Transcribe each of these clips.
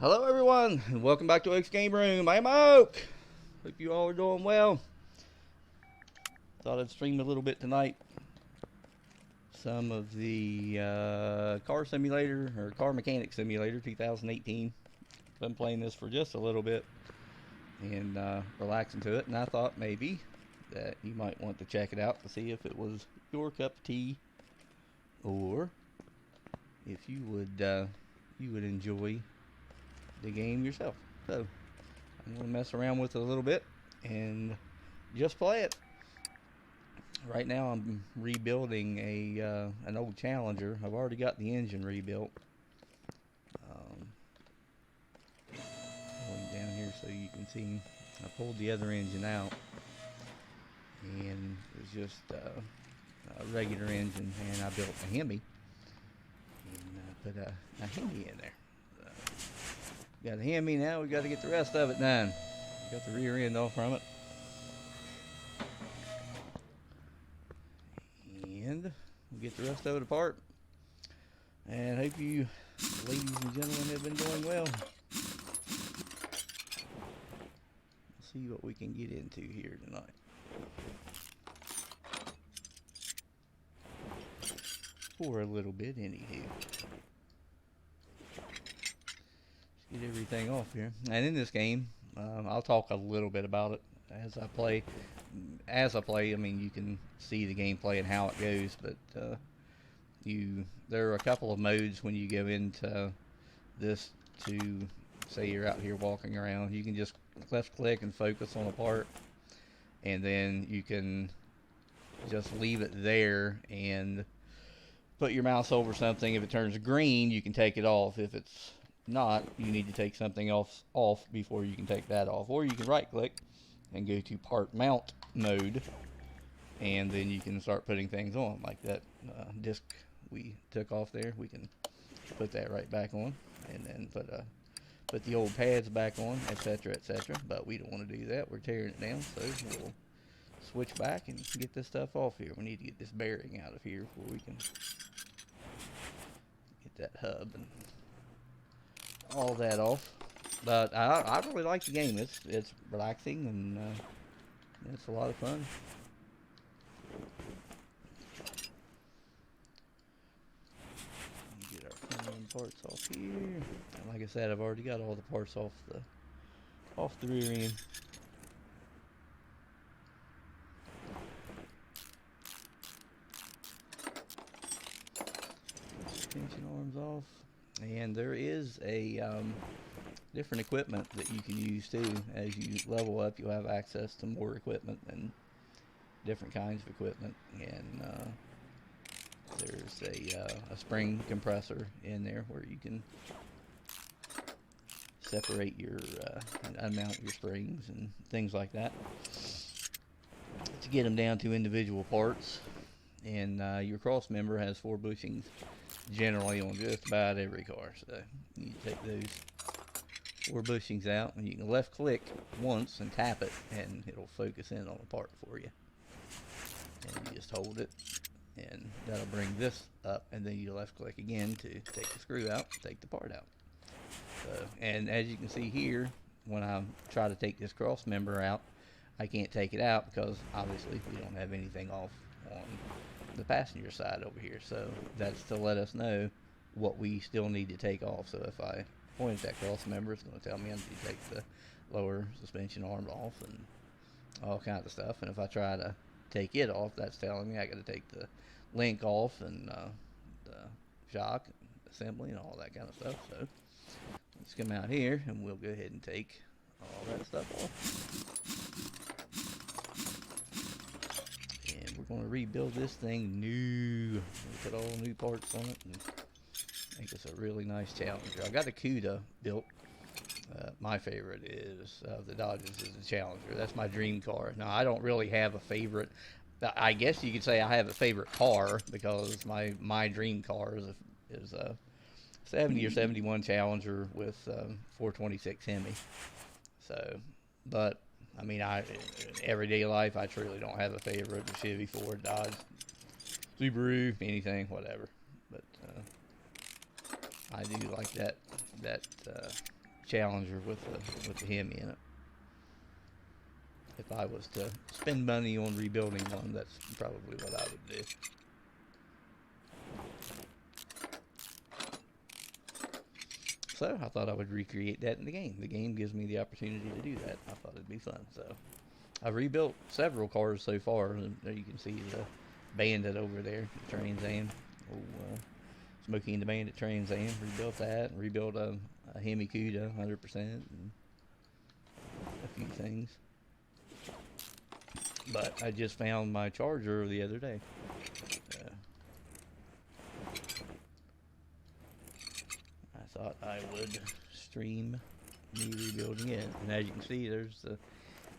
Hello everyone, and welcome back to Oak's Game Room. I'm Oak. Hope you all are doing well. Thought I'd stream a little bit tonight. Some of the Car Simulator, or Car Mechanic Simulator 2018. Been playing this for just a little bit and relaxing to it, and I thought maybe that you might want to check it out to see if it was your cup of tea, or if you would enjoy the game yourself. So I'm going to mess around with it a little bit and just play it. Right now I'm rebuilding an old Challenger. I've already got the engine rebuilt. Going down here so you can see, I pulled the other engine out, and it was just a regular engine, and I built a Hemi and put a Hemi in there. Got a Hemi now, we got to get the rest of it done. Got the rear end off from it. And we'll get the rest of it apart. And hope you ladies and gentlemen have been doing well. Let's see what we can get into here tonight. For a little bit, anywho. Get everything off here. And in this game, I'll talk a little bit about it as I play. I mean, you can see the gameplay and how it goes, but there are a couple of modes when you go into this. To say you're out here walking around, you can just left click and focus on a part, and then you can just leave it there and put your mouse over something. If it turns green, you can take it off. If it's not, you need to take something else off before you can take that off. Or you can right click and go to part mount mode, and then you can start putting things on, like that disc we took off there. We can put that right back on, and then put the old pads back on, etc., etc. But we don't want to do that. We're tearing it down, so we'll switch back and get this stuff off here. We need to get this bearing out of here before we can get that hub and all that off. But I really like the game. It's relaxing, and it's a lot of fun. Get our front parts off here. And like I said, I've already got all the parts off the rear end. Suspension arms off. And there is a different equipment that you can use too. As you level up, you'll have access to more equipment and different kinds of equipment. And there's a spring compressor in there where you can separate your and unmount your springs and things like that to get them down to individual parts. And your cross member has 4 bushings generally on just about every car, so you take those 4 bushings out, and you can left click once and tap it, and it'll focus in on a part for you. And you just hold it, and that'll bring this up, and then you left click again to take the screw out, take the part out. So, and as you can see here, when I try to take this cross member out, I can't take it out because obviously we don't have anything off on the passenger side over here. So that's to let us know what we still need to take off. So if I point at that cross member, it's going to tell me I need to take the lower suspension arm off and all kinds of stuff. And if I try to take it off, that's telling me I got to take the link off and the shock assembly and all that kind of stuff. So let's come out here and we'll go ahead and take all that stuff off. And we're going to rebuild this thing new. We'll put all new parts on it and make this a really nice Challenger. I got a Cuda built. My favorite is the Dodges is the Challenger. That's my dream car. Now, I don't really have a favorite. I guess you could say I have a favorite car because my dream car is a 70 or 71 Challenger with 426 Hemi. So, but I mean, in everyday life, I truly don't have a favorite. The Chevy, Ford, Dodge, Subaru, anything, whatever. But I do like that Challenger with the Hemi in it. If I was to spend money on rebuilding one, that's probably what I would do. So I thought I would recreate that in the game. The game gives me the opportunity to do that. I thought it'd be fun. So I've rebuilt several cars so far. And there you can see the Bandit over there, the Trans Am. Smokey and the Bandit Trans Am. Rebuilt that. And rebuilt a Hemi Cuda 100%. And a few things. But I just found my Charger the other day. I thought I would stream me rebuilding it. And as you can see, there's the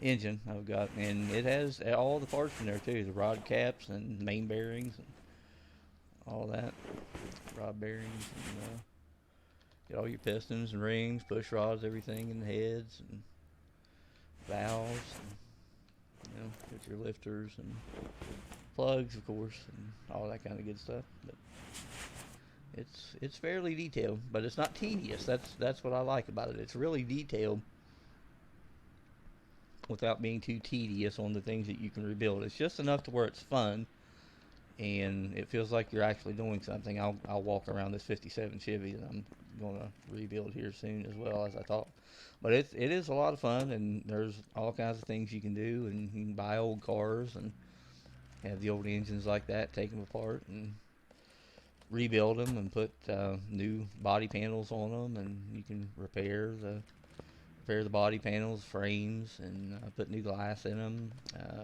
engine I've got. And it has all the parts in there too. The rod caps and main bearings and all that. Rod bearings and get all your pistons and rings, push rods, everything in the heads and valves. And, get your lifters and plugs, of course, and all that kind of good stuff. But it's fairly detailed, but it's not tedious. That's what I like about it. It's really detailed without being too tedious on the things that you can rebuild. It's just enough to where it's fun, and it feels like you're actually doing something. I'll walk around this '57 Chevy that I'm going to rebuild here soon as well as I talk. But it is a lot of fun, and there's all kinds of things you can do, and you can buy old cars and have the old engines like that, take them apart and rebuild them and put new body panels on them, and you can repair the body panels, frames, and put new glass in them.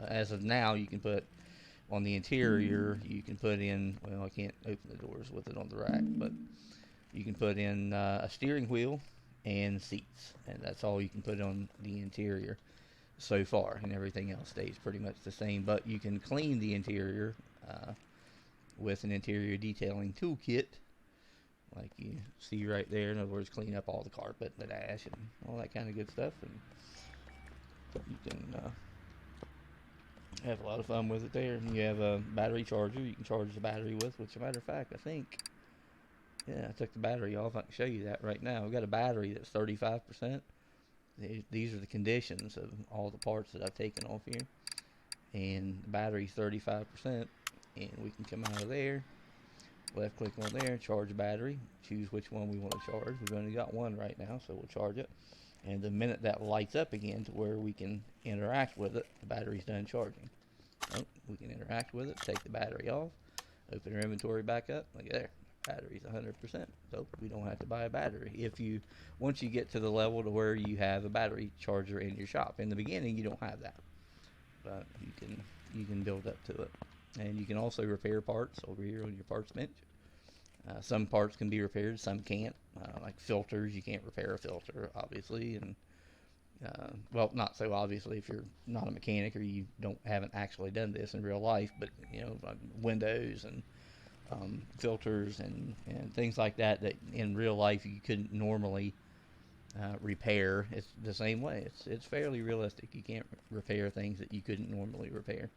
As of now, you can put on the interior, you can put in, well, I can't open the doors with it on the rack, but you can put in a steering wheel and seats, and that's all you can put on the interior so far, and everything else stays pretty much the same. But you can clean the interior with an interior detailing toolkit, like you see right there. In other words, clean up all the carpet, the dash, and all that kind of good stuff, and you can have a lot of fun with it there. And you have a battery charger you can charge the battery with, which, as a matter of fact, I think, yeah, I took the battery off. I can show you that right now. We've got a battery that's 35%. These are the conditions of all the parts that I've taken off here. And the battery's 35%. And we can come out of there, left click on there, charge the battery, choose which one we want to charge. We've only got one right now, so we'll charge it. And the minute that lights up again to where we can interact with it, the battery's done charging. Oh, we can interact with it, take the battery off, open our inventory back up. Look at there. Battery's 100%, so we don't have to buy a battery. Once you get to the level to where you have a battery charger in your shop. In the beginning, you don't have that, but you can build up to it, and you can also repair parts over here on your parts bench. Some parts can be repaired, some can't. Like filters, you can't repair a filter, obviously, and well, not so obviously if you're not a mechanic or you haven't actually done this in real life, but like windows and filters and things like that in real life you couldn't normally repair. It's the same way. It's fairly realistic. You can't repair things that you couldn't normally repair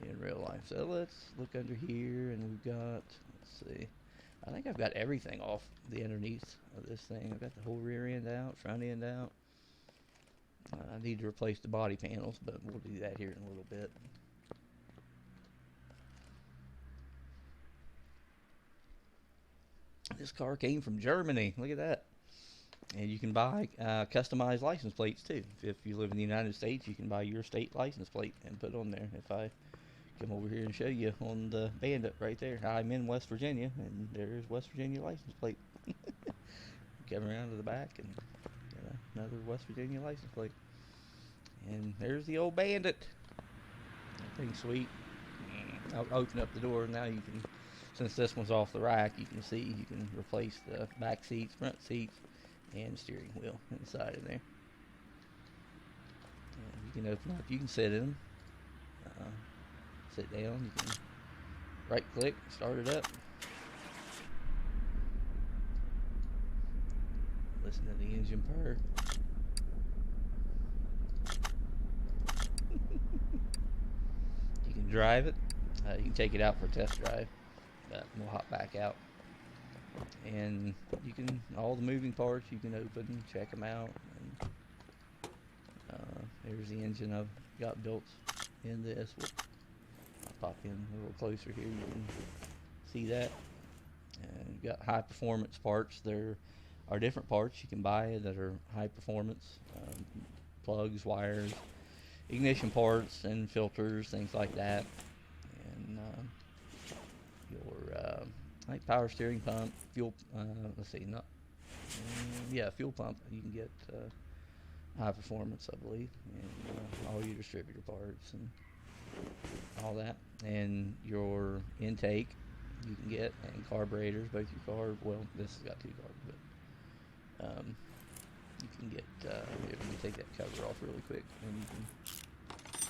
in real life. So let's look under here, and we've got, let's see, I think I've got everything off the underneath of this thing. I've got the whole rear end out, front end out. I need to replace the body panels, but we'll do that here in a little bit. This car came from Germany. Look at that. And you can buy customized license plates too. If you live in the United States, you can buy your state license plate and put on there. If I come over here and show you on the Bandit right there, I'm in West Virginia, and there's West Virginia license plate. Come around to the back and get another West Virginia license plate. And there's the old Bandit. That thing's sweet. I'll open up the door. Now you can, since this one's off the rack, you can see you can replace the back seats, front seats, and steering wheel inside of there. And you can open up, you can sit in them, sit down, you can right click, start it up, listen to the engine purr. You can drive it, you can take it out for a test drive, but we'll hop back out. and you can, all the moving parts you can open, check them out. And there's the engine I've got built in this. I'll pop in a little closer here. You can see that. And you've got high performance parts. There are different parts you can buy that are high performance, plugs, wires, ignition parts, and filters, things like that. And your I think power steering pump, fuel. Let's see, not yeah, fuel pump. You can get high performance, I believe, and all your distributor parts and all that, and your intake you can get, and carburetors, both your carb. Well, this has got two carbs, but you can get. Here, let me take that cover off really quick, and you can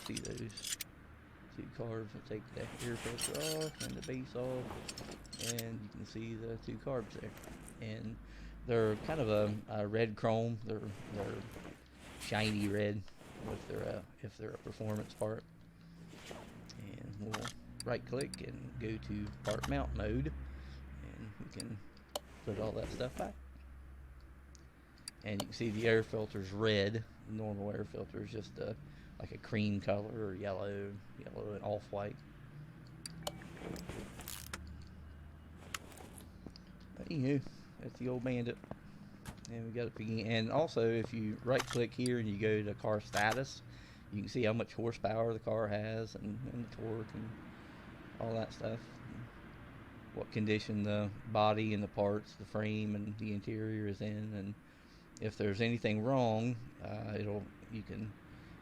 see those two carbs. I'll take the air filter off and the base off, and you can see the two carbs there. And they're kind of a red chrome. They're shiny red if they're a performance part. And we'll right click and go to part mount mode, and we can put all that stuff back. And you can see the air filter's red. The normal air filter is just like a cream color or yellow and off-white. But anywho, that's the old Bandit. And we got it begin. And also, if you right click here and you go to car status, you can see how much horsepower the car has, and the torque and all that stuff. What condition the body and the parts, the frame and the interior is in, and if there's anything wrong, you can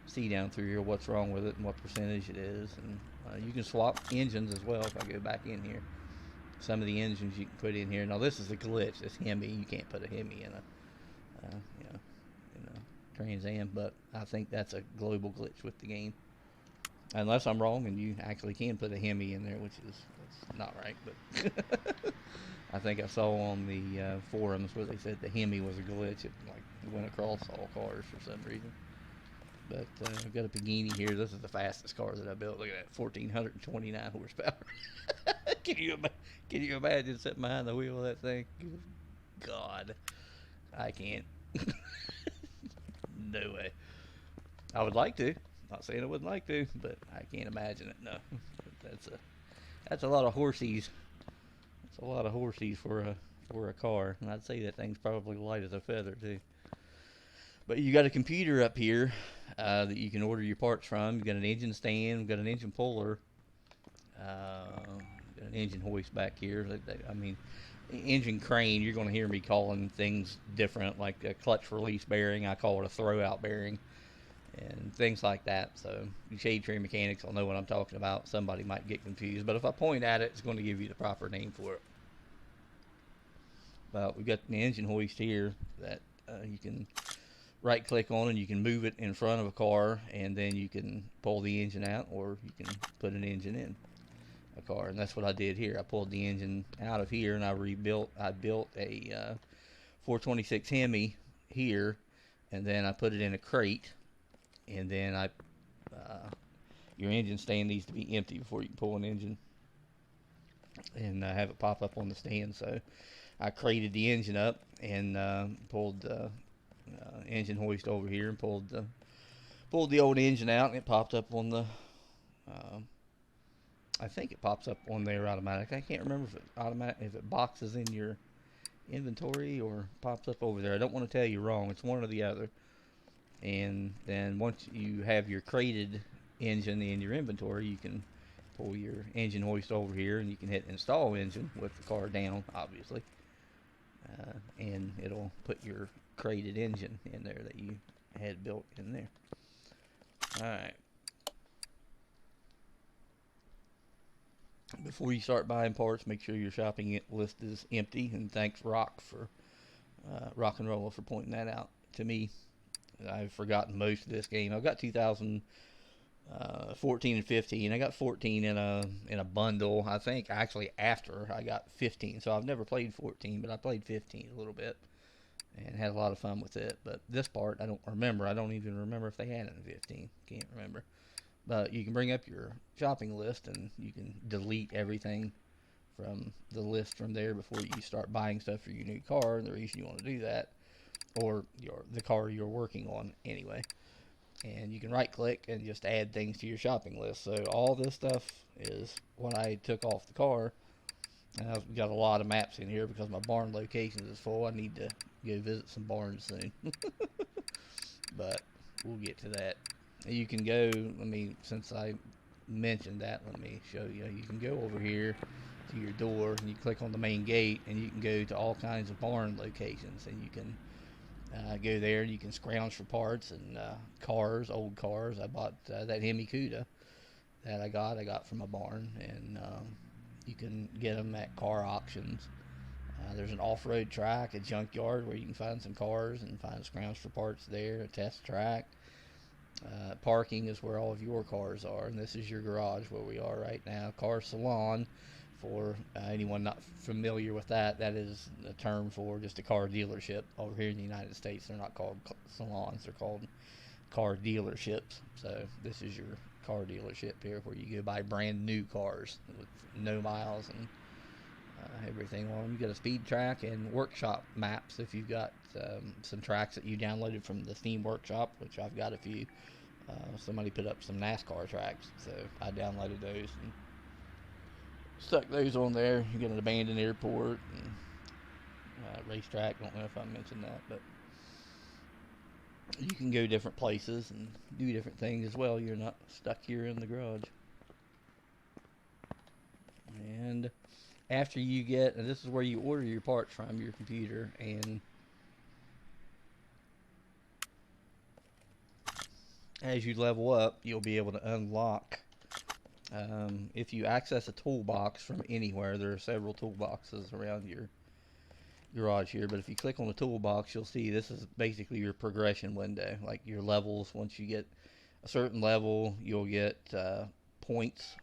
see down through here what's wrong with it and what percentage it is. And you can swap engines as well. If I go back in here, some of the engines you can put in here. Now this is a glitch. This Hemi, you can't put a Hemi in a Trans Am, but I think that's a global glitch with the game. Unless I'm wrong and you actually can put a Hemi in there, which is that's not right. But I think I saw on the forums where they said the Hemi was a glitch. It went across all cars for some reason. But I've got a Pagani here. This is the fastest car that I built. Look at that, 1,429 horsepower. Can you imagine sitting behind the wheel of that thing? God, I can't. No way. I would like to. Not saying I wouldn't like to, but I can't imagine it. No, that's a lot of horsies. That's a lot of horsies for a car, and I'd say that thing's probably light as a feather too. But you got a computer up here that you can order your parts from. You got an engine stand, you got an engine puller, got an engine hoist back here. I mean, engine crane. You're going to hear me calling things different, like a clutch release bearing. I call it a throw-out bearing, and things like that. So you shade tree mechanics will know what I'm talking about. Somebody might get confused, but if I point at it, it's going to give you the proper name for it. Well, we've got the engine hoist here that you can right click on, and you can move it in front of a car, and then you can pull the engine out, or you can put an engine in a car. And that's what I did here. I pulled the engine out of here, and I built a 426 Hemi here, and then I put it in a crate, and then your engine stand needs to be empty before you can pull an engine and have it pop up on the stand. So I crated the engine up and pulled the engine hoist over here and pulled the old engine out, and it popped up on the I think it pops up on there automatic. I can't remember if it boxes in your inventory or pops up over there. I don't want to tell you wrong. It's one or the other. And then once you have your crated engine in your inventory, you can pull your engine hoist over here, and you can hit install engine with the car down, obviously, and it'll put your crated engine in there that you had built in there. Alright, before you start buying parts, make sure your shopping list is empty, and thanks Rock and Roller for pointing that out to me. I've forgotten most of this game. I've got 2014 and 15. I got 14 in a bundle. I think actually after I got 15. So I've never played 14, but I played 15 a little bit and had a lot of fun with it. But this part I don't remember. I don't even remember if they had it in 15. Can't remember. But you can bring up your shopping list, and you can delete everything from the list from there before you start buying stuff for your new car, and the reason you want to do that, or the car you're working on anyway. And you can right click and just add things to your shopping list. So all this stuff is what I took off the car. And I've got a lot of maps in here because my barn locations is full. I need to go visit some barns soon. But we'll get to that. You can go, since I mentioned that, let me show you. You can go over here to your door and you click on the main gate and you can go to all kinds of barn locations, and you can go there and you can scrounge for parts and cars, old cars. I bought that Hemi Cuda that I got from a barn, and you can get them at car auctions. There's an off-road track, a junkyard where you can find some cars and find scrounge for parts there, a test track. Parking is where all of your cars are, and this is your garage where we are right now. Car salon, for anyone not familiar with that, that is a term for just a car dealership. Over here in the United States, they're not called salons, they're called car dealerships. So this is your car dealership here where you go buy brand new cars with no miles and everything on them. You got a speed track and workshop maps if you've got some tracks that you downloaded from the Steam Workshop, which I've got a few. Somebody put up some NASCAR tracks, so I downloaded those and stuck those on there. You get an abandoned airport and racetrack. Don't know if I mentioned that, but you can go different places and do different things as well. You're not stuck here in the garage. And after you get, and this is where you order your parts from your computer, and as you level up, you'll be able to unlock. If you access a toolbox from anywhere, there are several toolboxes around your garage here, but if you click on the toolbox, you'll see this is basically your progression window, like your levels. Once you get a certain level, you'll get points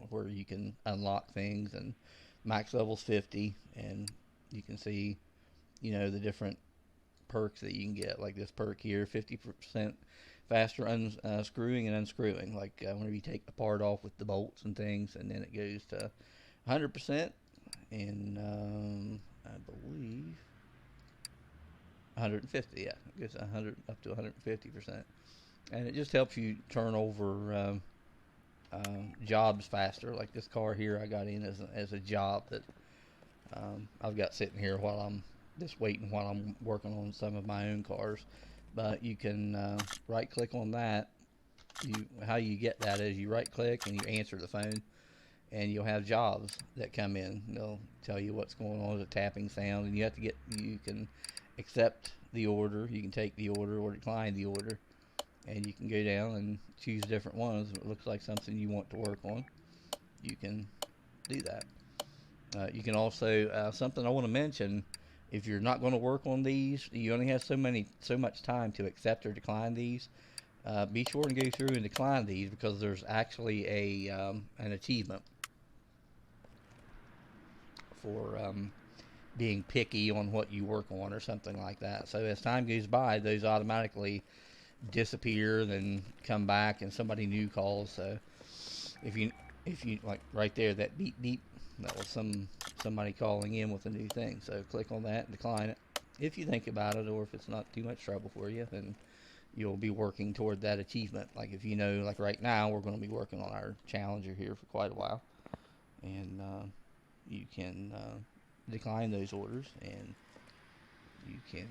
where you can unlock things, and max level's 50, and you can see, the different perks that you can get, like this perk here, 50% faster unscrewing and unscrewing, like whenever you take the part off with the bolts and things, and then it goes to 100%, and I believe 150, yeah, it goes 100 up to 150%, and it just helps you turn over jobs faster. Like this car here I got in as a job that I've got sitting here while I'm just waiting while I'm working on some of my own cars. But you can right click on that. How you get that is you right click and you answer the phone, and you'll have jobs that come in. They'll tell you what's going on with a tapping sound, and you can accept the order, you can take the order or decline the order, and you can go down and choose different ones. If it looks like something you want to work on, you can do that. You can also, something I want to mention, if you're not going to work on these, you only have so much time to accept or decline these. Be sure and go through and decline these, because there's actually an achievement for being picky on what you work on or something like that. So as time goes by, those automatically disappear, then come back, and somebody new calls. So if you like right there, that beep beep, that was somebody calling in with a new thing. So click on that and decline it. If you think about it, or if it's not too much trouble for you, then you'll be working toward that achievement. Like if like right now, we're going to be working on our Challenger here for quite a while, and you can decline those orders, and you can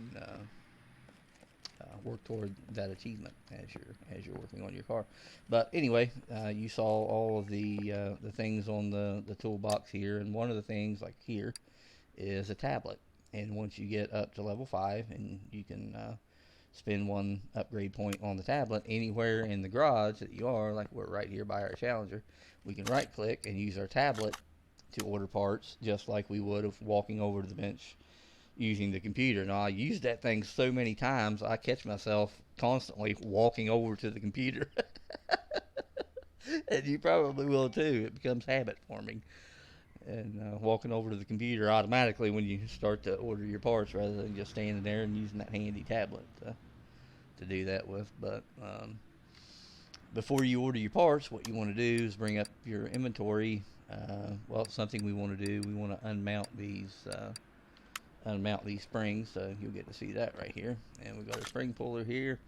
work toward that achievement as you're working on your car. But anyway, you saw all of the things on the toolbox here, and one of the things like here is a tablet. And once you get up to level 5, and you can spend one upgrade point on the tablet anywhere in the garage that you are, like we're right here by our Challenger, we can right click and use our tablet to order parts, just like we would of walking over to the bench using the computer. Now, I use that thing so many times, I catch myself constantly walking over to the computer. And you probably will too. It becomes habit forming. And walking over to the computer automatically when you start to order your parts, rather than just standing there and using that handy tablet to do that with. But before you order your parts, what you want to do is bring up your inventory well, something we want to do, we want to unmount these springs, so you'll get to see that right here. And we've got a spring puller here,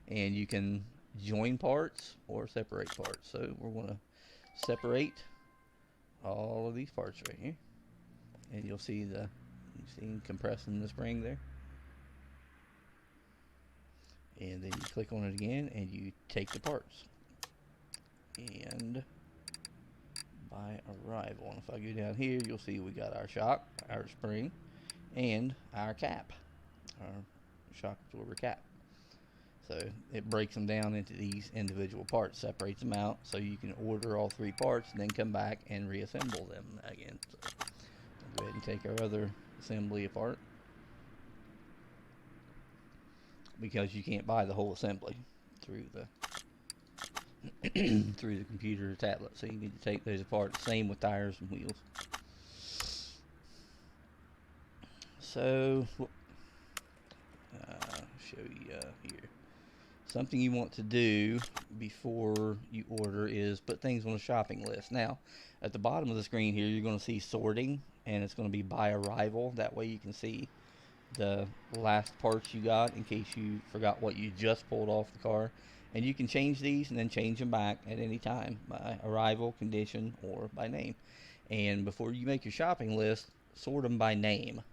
and you can join parts or separate parts. So we're going to separate all of these parts right here, and you'll see compressing the spring there. And then you click on it again, and you take the parts. And by arrival, and if I go down here, you'll see we got our shock, our spring, and our cap, our shock absorber cap. So it breaks them down into these individual parts, separates them out, so you can order all three parts and then come back and reassemble them again. So we'll go ahead and take our other assembly apart, because you can't buy the whole assembly through the through the computer or tablet, so you need to take those apart. Same with tires and wheels. So show you here. Something you want to do before you order is put things on a shopping list. Now, at the bottom of the screen here, you're going to see sorting, and it's going to be by arrival. That way you can see the last parts you got in case you forgot what you just pulled off the car. And you can change these and then change them back at any time by arrival, condition, or by name. And before you make your shopping list, sort them by name.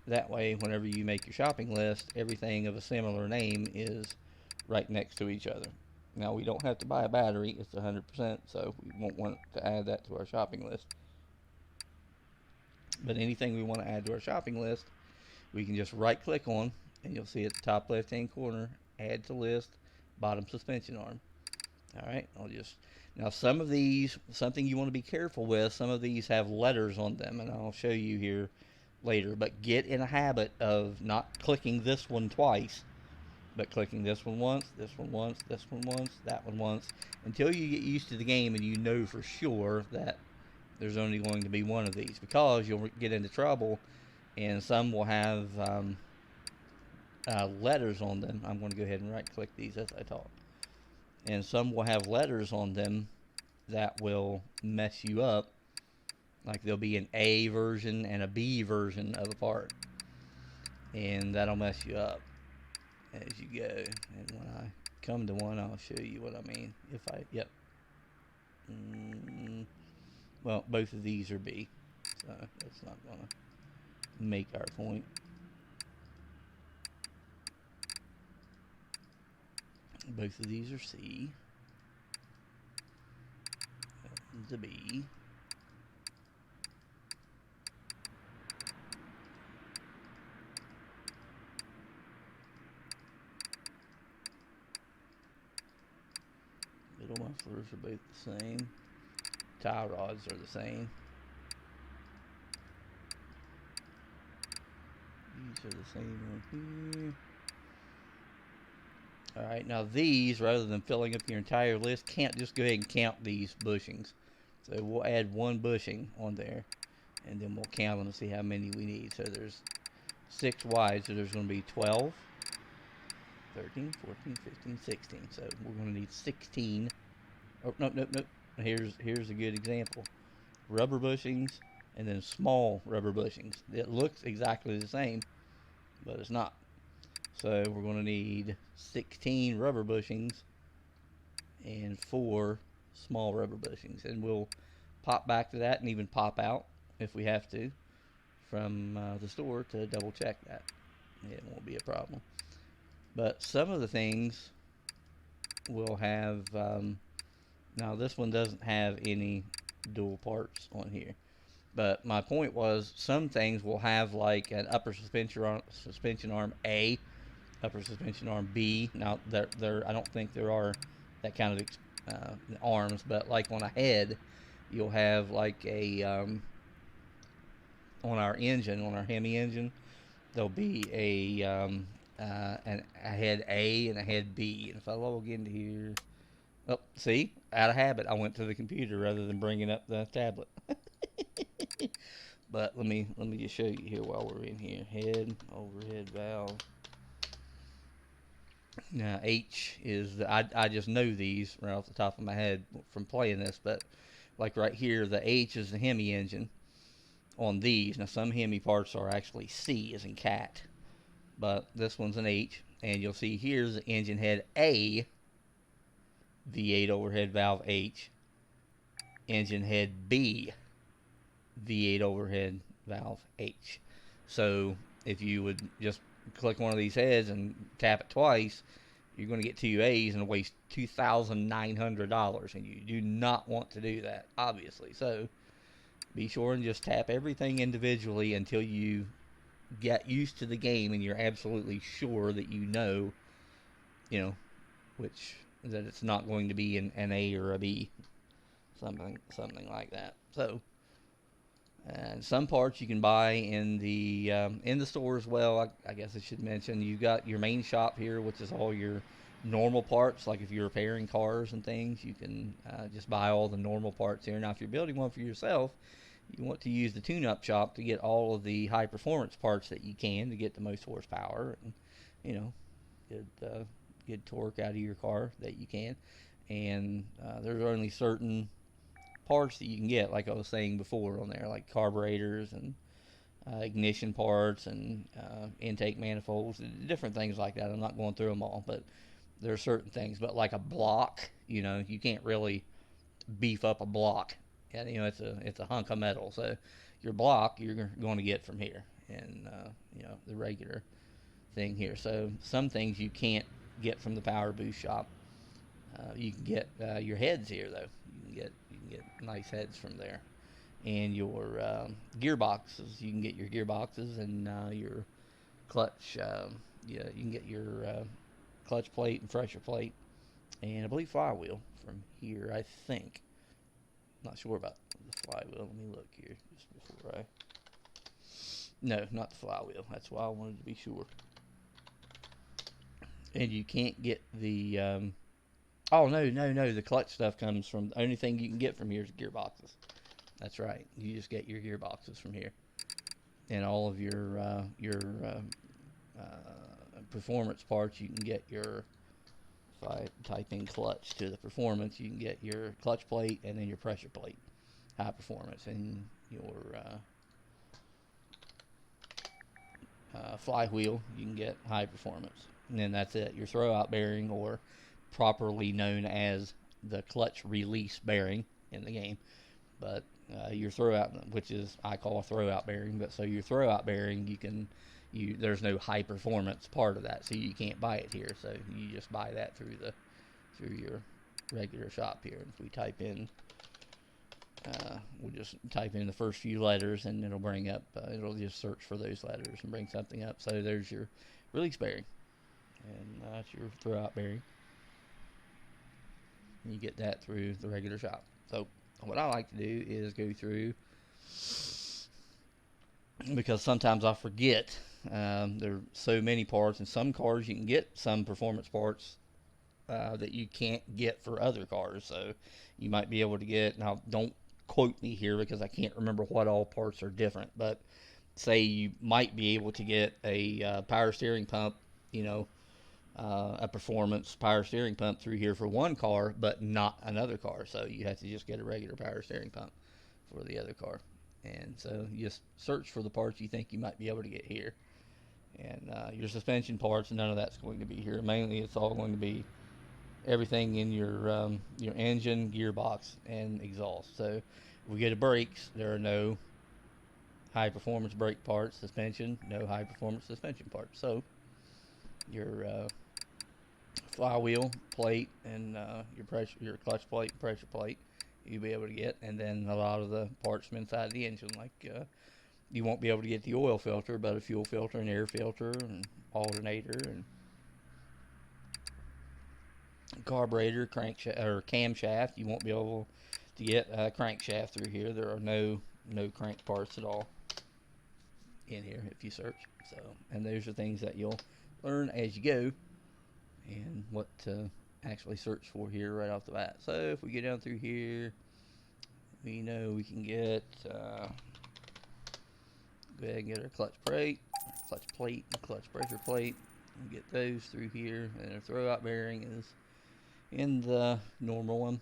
That way, whenever you make your shopping list, everything of a similar name is right next to each other. Now, we don't have to buy a battery. It's 100%, so we won't want to add that to our shopping list. But anything we want to add to our shopping list, we can just right-click on, and you'll see at the top left-hand corner, Add to List, bottom suspension arm. Alright, now some of these, something you want to be careful with, some of these have letters on them, and I'll show you here later, but get in a habit of not clicking this one twice, but clicking this one once, this one once, this one once, that one once, until you get used to the game and you know for sure that there's only going to be one of these, because you'll get into trouble, and some will have letters on them. I'm going to go ahead and right click these as I talk. And some will have letters on them that will mess you up. Like there'll be an A version and a B version of a part, and that'll mess you up as you go. And when I come to one, I'll show you what I mean. Well, both of these are B, so that's not going to make our point. Both of these are C. That one's a B. Middle mufflers are both the same. Tie rods are the same. These are the same one here. Alright, now these, rather than filling up your entire list, can't just go ahead and count these bushings. So we'll add one bushing on there, and then we'll count them and see how many we need. So there's 6 wide, so there's going to be 12, 13, 14, 15, 16. So we're going to need 16. Oh, nope. Here's a good example. Rubber bushings, and then small rubber bushings. It looks exactly the same, but it's not. So we're going to need 16 rubber bushings and 4 small rubber bushings. And we'll pop back to that and even pop out if we have to from the store to double check that. It won't be a problem. But some of the things will have, now this one doesn't have any dual parts on here. But my point was, some things will have like an upper suspension arm A, upper suspension arm B. Now, I don't think there are that kind of arms, but like on a head, you'll have like a, on our engine, on our Hemi engine, there'll be a head A and a head B. And if I log into here, oh, see, out of habit, I went to the computer rather than bringing up the tablet. But let me just show you here while we're in here. Head, overhead valve. Now H is I just know these right off the top of my head from playing this, but like right here, the H is the Hemi engine on these. Now some Hemi parts are actually C as in cat, but this one's an H. And you'll see here's the engine head A, V8 overhead valve H, engine head B, V8 overhead valve H. So if you would just click one of these heads and tap it twice, you're going to get two A's and waste $2,900, and you do not want to do that, obviously. So be sure and just tap everything individually until you get used to the game and you're absolutely sure that you know, which that it's not going to be an A or a B, something like that. So, and some parts you can buy in the store as well. I guess I should mention you've got your main shop here, which is all your normal parts. Like if you're repairing cars and things, you can just buy all the normal parts here. Now, if you're building one for yourself, you want to use the tune-up shop to get all of the high-performance parts that you can to get the most horsepower and, good torque out of your car that you can. And there's only certain parts that you can get, like I was saying before on there, like carburetors and ignition parts and intake manifolds, different things like that. I'm not going through them all, but there are certain things. But like a block, you can't really beef up a block. And, it's a hunk of metal. So your block you're going to get from here, and the regular thing here. So some things you can't get from the Power Boost shop. You can get your heads here though. You can get nice heads from there, and your gearboxes. You can get your gearboxes and your clutch. You can get your clutch plate and pressure plate, and I believe flywheel from here. I think. Not sure about the flywheel. Let me look here just before I. No, not the flywheel. That's why I wanted to be sure. And you can't get the. Oh no! The clutch stuff comes from. The only thing you can get from here is gearboxes. That's right. You just get your gearboxes from here, and all of your performance parts. You can get your. If I type in clutch to the performance, you can get your clutch plate and then your pressure plate, high performance, and your flywheel. You can get high performance, and then that's it. Your throwout bearing, or properly known as the clutch release bearing in the game, but your throwout, which is I call a throwout bearing, but so your throwout bearing, there's no high performance part of that, so you can't buy it here. So you just buy that through your regular shop here. If we type in, we'll just type in the first few letters, and it'll bring up. It'll just search for those letters and bring something up. So there's your release bearing, and that's your throwout bearing. And you get that through the regular shop. So what I like to do is go through, because sometimes I forget. There are so many parts. In some cars you can get some performance parts that you can't get for other cars. So you might be able to get, now don't quote me here because I can't remember what all parts are different, but say you might be able to get a power steering pump, a performance power steering pump through here for one car, but not another car. So you have to just get a regular power steering pump for the other car. And so you just search for the parts you think you might be able to get here. And your suspension parts, none of that's going to be here. Mainly it's all going to be everything in your engine, gearbox, and exhaust. So if we get to brakes, there are no high performance brake parts. Suspension, no high performance suspension parts. So your flywheel plate and your clutch plate and pressure plate you'll be able to get, and then a lot of the parts from inside the engine, like you won't be able to get the oil filter, but a fuel filter and air filter and alternator and carburetor, crankshaft or camshaft. You won't be able to get a crankshaft through here. There are no crank parts at all in here if you search. So, and those are things that you'll learn as you go, and what to actually search for here right off the bat. So if we get down through here, we know we can get go ahead and get our clutch plate, and clutch pressure plate, and get those through here. And our throwout bearing is in the normal one,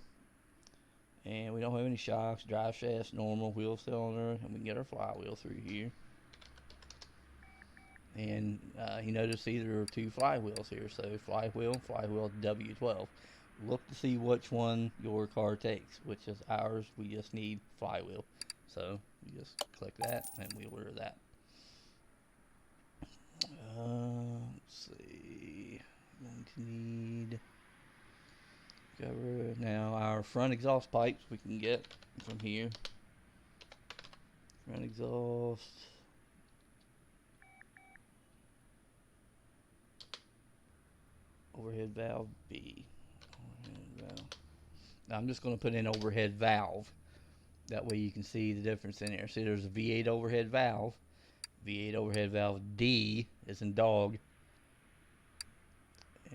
And we don't have any shocks. Drive shaft normal, wheel cylinder, and we can get our flywheel through here. And you notice there are two flywheels here. So flywheel W12. Look to see which one your car takes, which is ours. We just need flywheel. So you just click that and we order that. Let's see. Going to need cover now our front exhaust pipes we can get from here. Front exhaust. Overhead valve B. Overhead valve. Now I'm just going to put in overhead valve. That way you can see the difference in there. See, there's a V8 overhead valve. V8 overhead valve D is in dog.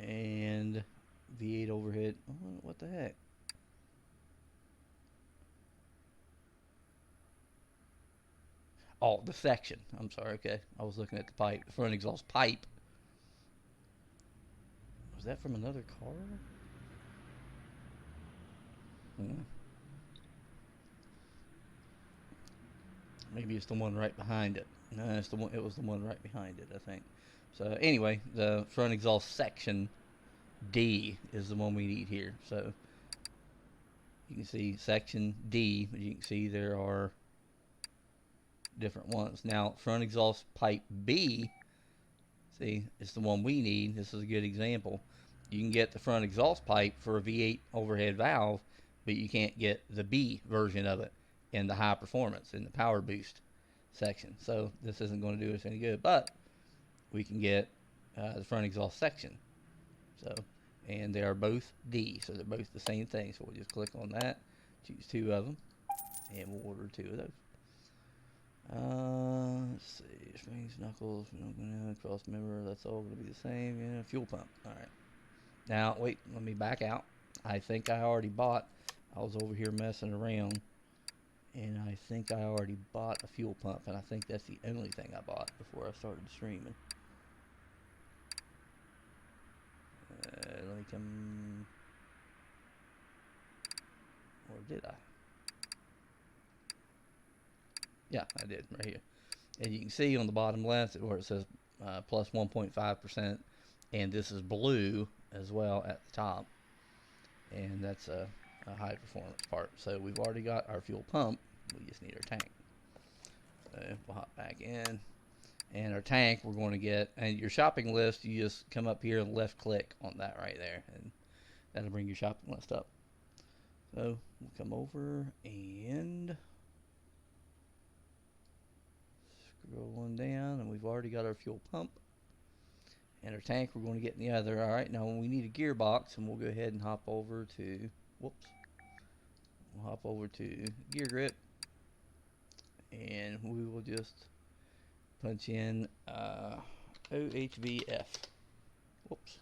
And V8 overhead. Oh, what the heck? Oh, the section. I'm sorry. Okay, I was looking at the pipe. The front exhaust pipe. Was that from another car? Maybe it's the one right behind it. No, it's the one. It was the one right behind it, I think. So anyway, the front exhaust section D is the one we need here. So you can see section D, but you can see there are different ones. Now, front exhaust pipe B, see, it's the one we need. This is a good example. You can get the front exhaust pipe for a V8 overhead valve, but you can't get the B version of it in the high performance, in the power boost section. So this isn't going to do us any good, but we can get the front exhaust section. So, and they are both D, so they're both the same thing. So we'll just click on that, choose two of them, and we'll order two of those. Let's see, springs, knuckles, cross member, that's all going to be the same. Yeah, fuel pump. All right. Now, wait, let me back out. I think I already bought, I was over here messing around, and I think I already bought a fuel pump, and I think that's the only thing I bought before I started streaming. Let me come, or did I? Yeah, I did, right here. And you can see on the bottom left where it says plus 1.5%, and this is blue as well at the top, and that's a high performance part. So we've already got our fuel pump, we just need our tank. So we'll hop back in, and our tank we're going to get, and your shopping list, you just come up here and left click on that right there, and that'll bring your shopping list up. So we'll come over and scroll on down, and we've already got our fuel pump and our tank we're going to get in the other. All right, now we need a gearbox, and we'll go ahead and hop over to, whoops, we'll hop over to gear grip, and we will just punch in OHVF. Whoops,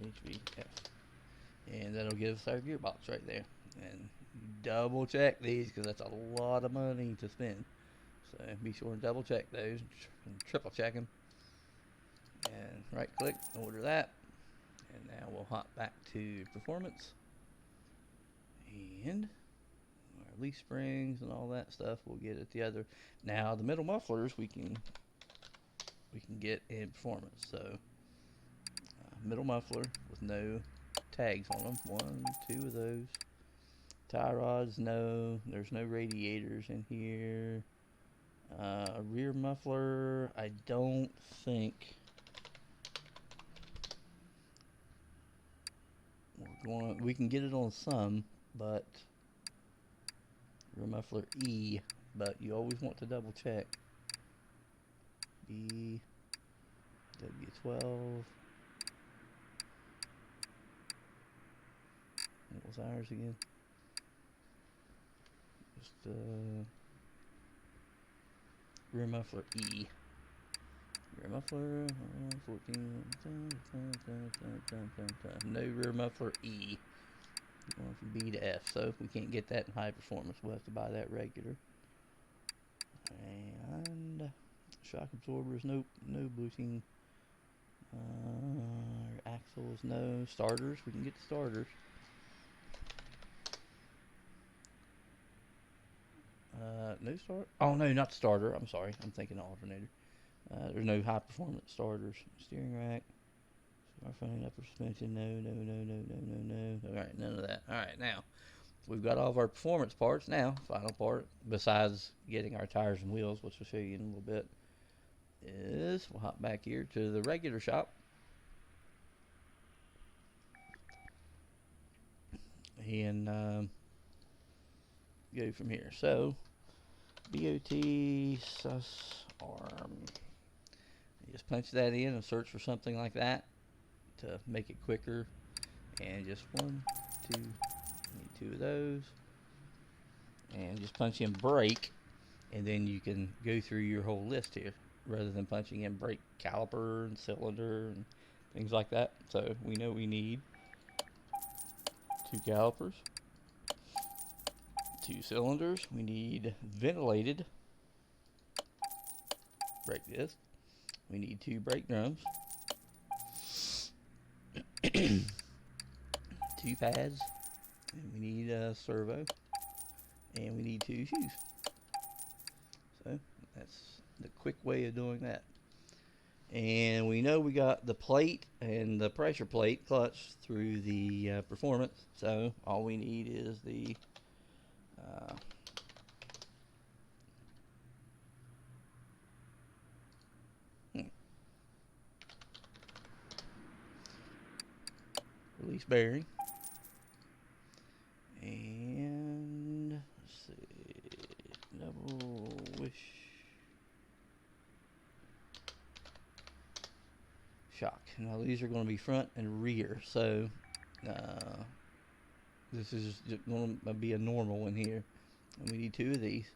OHVF, and that'll give us our gearbox right there. And double check these, because that's a lot of money to spend. So be sure and double check those and triple check them. And right click, order that. And now we'll hop back to performance. And our leaf springs and all that stuff we'll get at the other. Now the middle mufflers we can get in performance. So middle muffler with no tags on them. 1, 2 of those. Tie rods, no. There's no radiators in here. Rear muffler, I don't think we can get it on some, but rear muffler E, but you always want to double check. B, W12. What was ours again? Just rear muffler E. Rear muffler 14. No rear muffler E. Going from B to F. So if we can't get that in high performance, we'll have to buy that regular. And shock absorbers, nope. No bushing. Axles, no. Starters, we can get the starters. No starter? Oh, no, not starter. I'm sorry. I'm thinking alternator. There's no high performance starters. Steering rack. Front and upper suspension. No. Alright, none of that. Alright, now. We've got all of our performance parts now. Final part, besides getting our tires and wheels, which we'll show you in a little bit, is we'll hop back here to the regular shop. And go from here. So, BOT sus arm. You just punch that in and search for something like that to make it quicker. And just 1, 2, need 2 of those. And just punch in brake, and then you can go through your whole list here rather than punching in brake caliper and cylinder and things like that. So we know we need 2 calipers, 2 cylinders, we need ventilated brake disc, we need 2 brake drums, 2 pads, and we need a servo, and we need 2 shoes. So that's the quick way of doing that. And we know we got the plate and the pressure plate clutch through the performance, so all we need is the release bearing, and let's see, double wish shock. Now these are going to be front and rear, so this is going to be a normal one here, and we need 2 of these,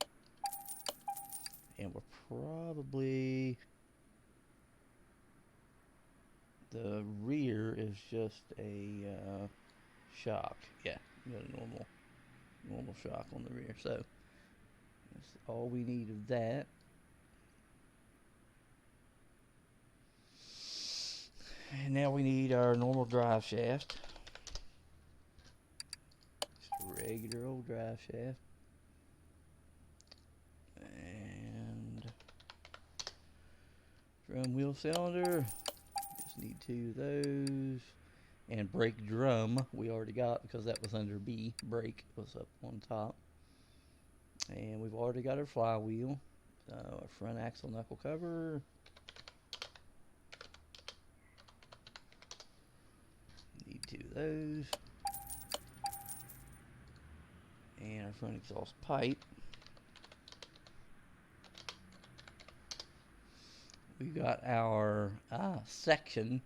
and we're probably, the rear is just a shock. Yeah, we got a normal shock on the rear, so that's all we need of that. And now we need our normal drive shaft. Just a regular old drive shaft. And drum wheel cylinder. Just need 2 of those. And brake drum we already got because that was under B. Brake was up on top. And we've already got our flywheel. So our front axle knuckle cover. Need 2 of those. And our front exhaust pipe. We got our section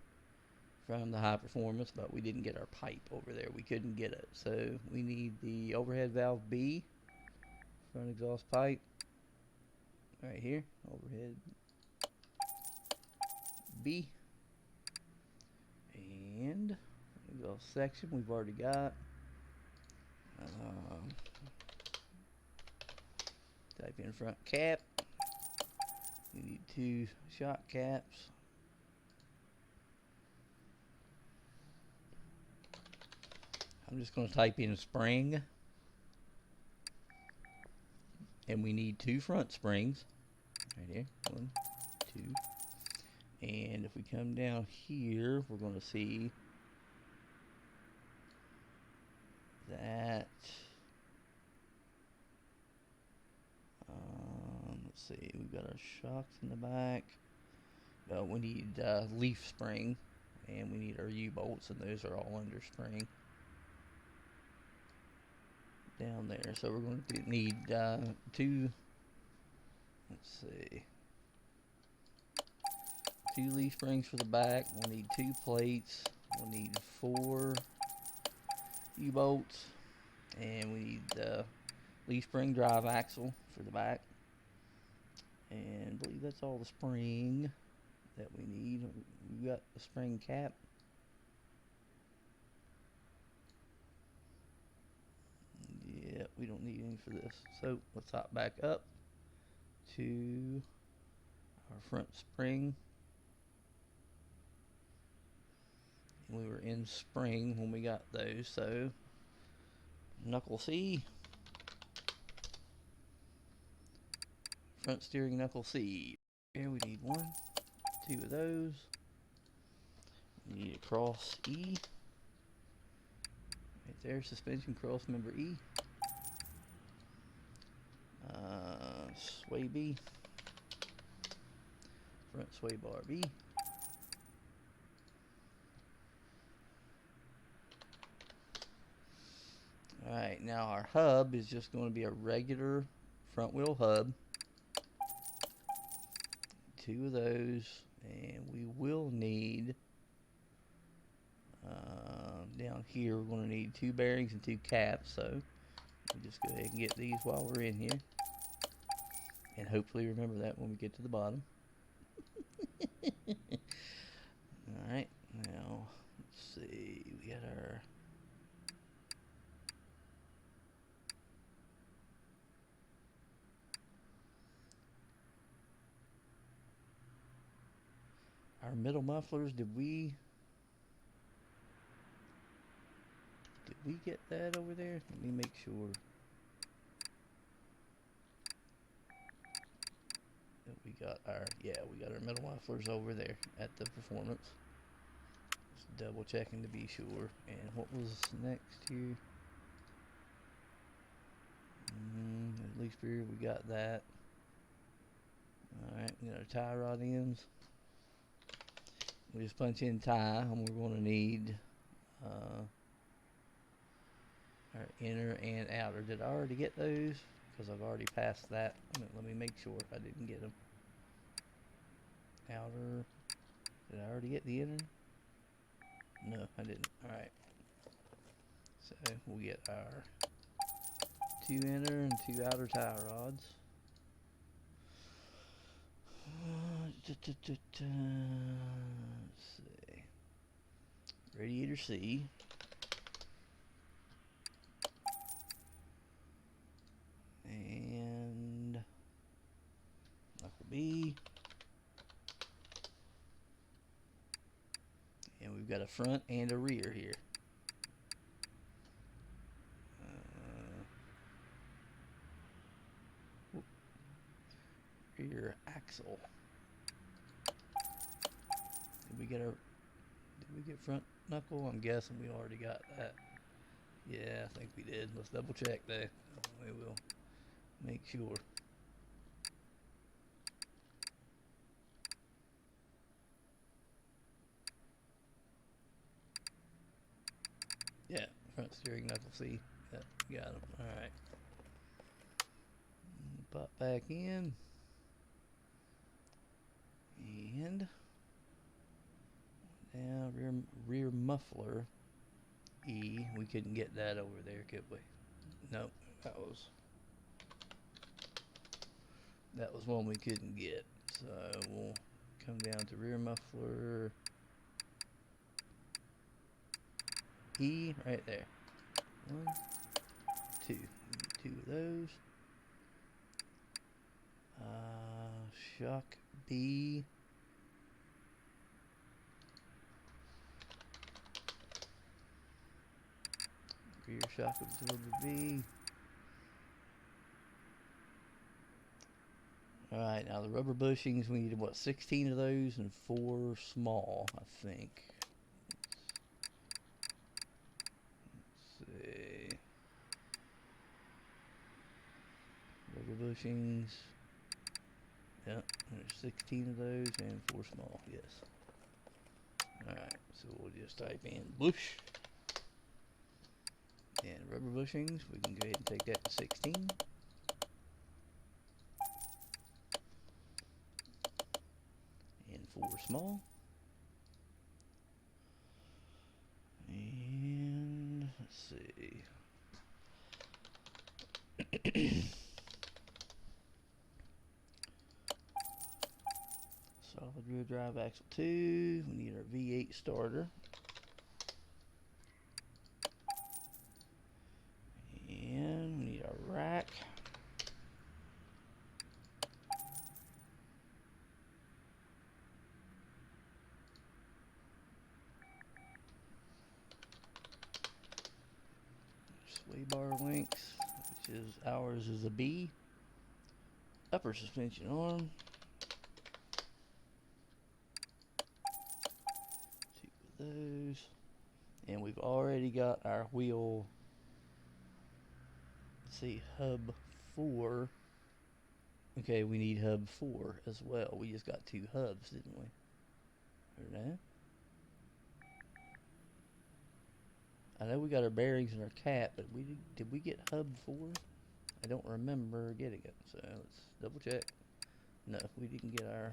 from the high performance, but we didn't get our pipe over there. We couldn't get it. So we need the overhead valve B, front exhaust pipe, right here, overhead B, and exhaust section we've already got. Type in front cap. We need 2 shock caps. I'm just going to type in spring. And we need 2 front springs. Right here. 1, 2. And if we come down here, we're going to see that. Let's see. We've got our shocks in the back. We need leaf spring. And we need our U-bolts, and those are all under spring down there. So we're going to need 2, let's see, 2 leaf springs for the back. We'll need 2 plates. We'll need 4 U-bolts, and we need the leaf spring drive axle for the back. And I believe that's all the spring that we need. We got the spring cap. Yeah, we don't need any for this. So let's hop back up to our front spring. And we were in spring when we got those, so knuckle C, front steering knuckle C. Here we need 1, 2 of those. We need a cross E. Right there, suspension cross member E. Sway B. Front sway bar B. Alright, now our hub is just going to be a regular front wheel hub. 2 of those, and we will need down here we're going to need 2 bearings and 2 caps, so we'll just go ahead and get these while we're in here, and hopefully remember that when we get to the bottom. Alright, now let's see, we got our middle mufflers. Did we get that over there? Let me make sure that we got our, yeah, we got our middle mufflers over there at the performance. Just double checking to be sure. And what was next here? At least here we got that. Alright, we got our tie rod ends. We just punch in tie, and we're going to need our inner and outer. Did I already get those? Because I've already passed that. Let me make sure if I didn't get them. Outer. Did I already get the inner? No, I didn't. Alright. So we'll get our 2 inner and 2 outer tie rods. Let's see. Radiator C. And knuckle B. And we've got a front and a rear here. Rear axle. Did we get front knuckle? I'm guessing we already got that. Yeah, I think we did. Let's double check though. We will make sure. Yeah, front steering knuckle C. Yeah, got them. Alright. Pop back in. And now rear muffler E. We couldn't get that over there, could we? Nope. That was one we couldn't get. So we'll come down to rear muffler E right there. 1, 2. 2 of those. Shock B. Rear shock absorber B. Alright, now the rubber bushings, we need what, 16 of those and 4 small, I think. Let's see. Rubber bushings. Yep, there's 16 of those and 4 small, yes. Alright, so we'll just type in bush. And rubber bushings, we can go ahead and take that to 16. And 4 small. And let's see. Solid rear drive axle 2. We need our V8 starter. And we need our rack. Sway bar links, which is ours is a B. upper suspension arm. 2 of those. And we've already got our wheel, let's see, hub 4. Okay, we need hub 4 as well. We just got 2 hubs, didn't we? Or no? I know we got our bearings and our cap, but did we get hub 4? I don't remember getting it, so let's double check. No, we didn't get our,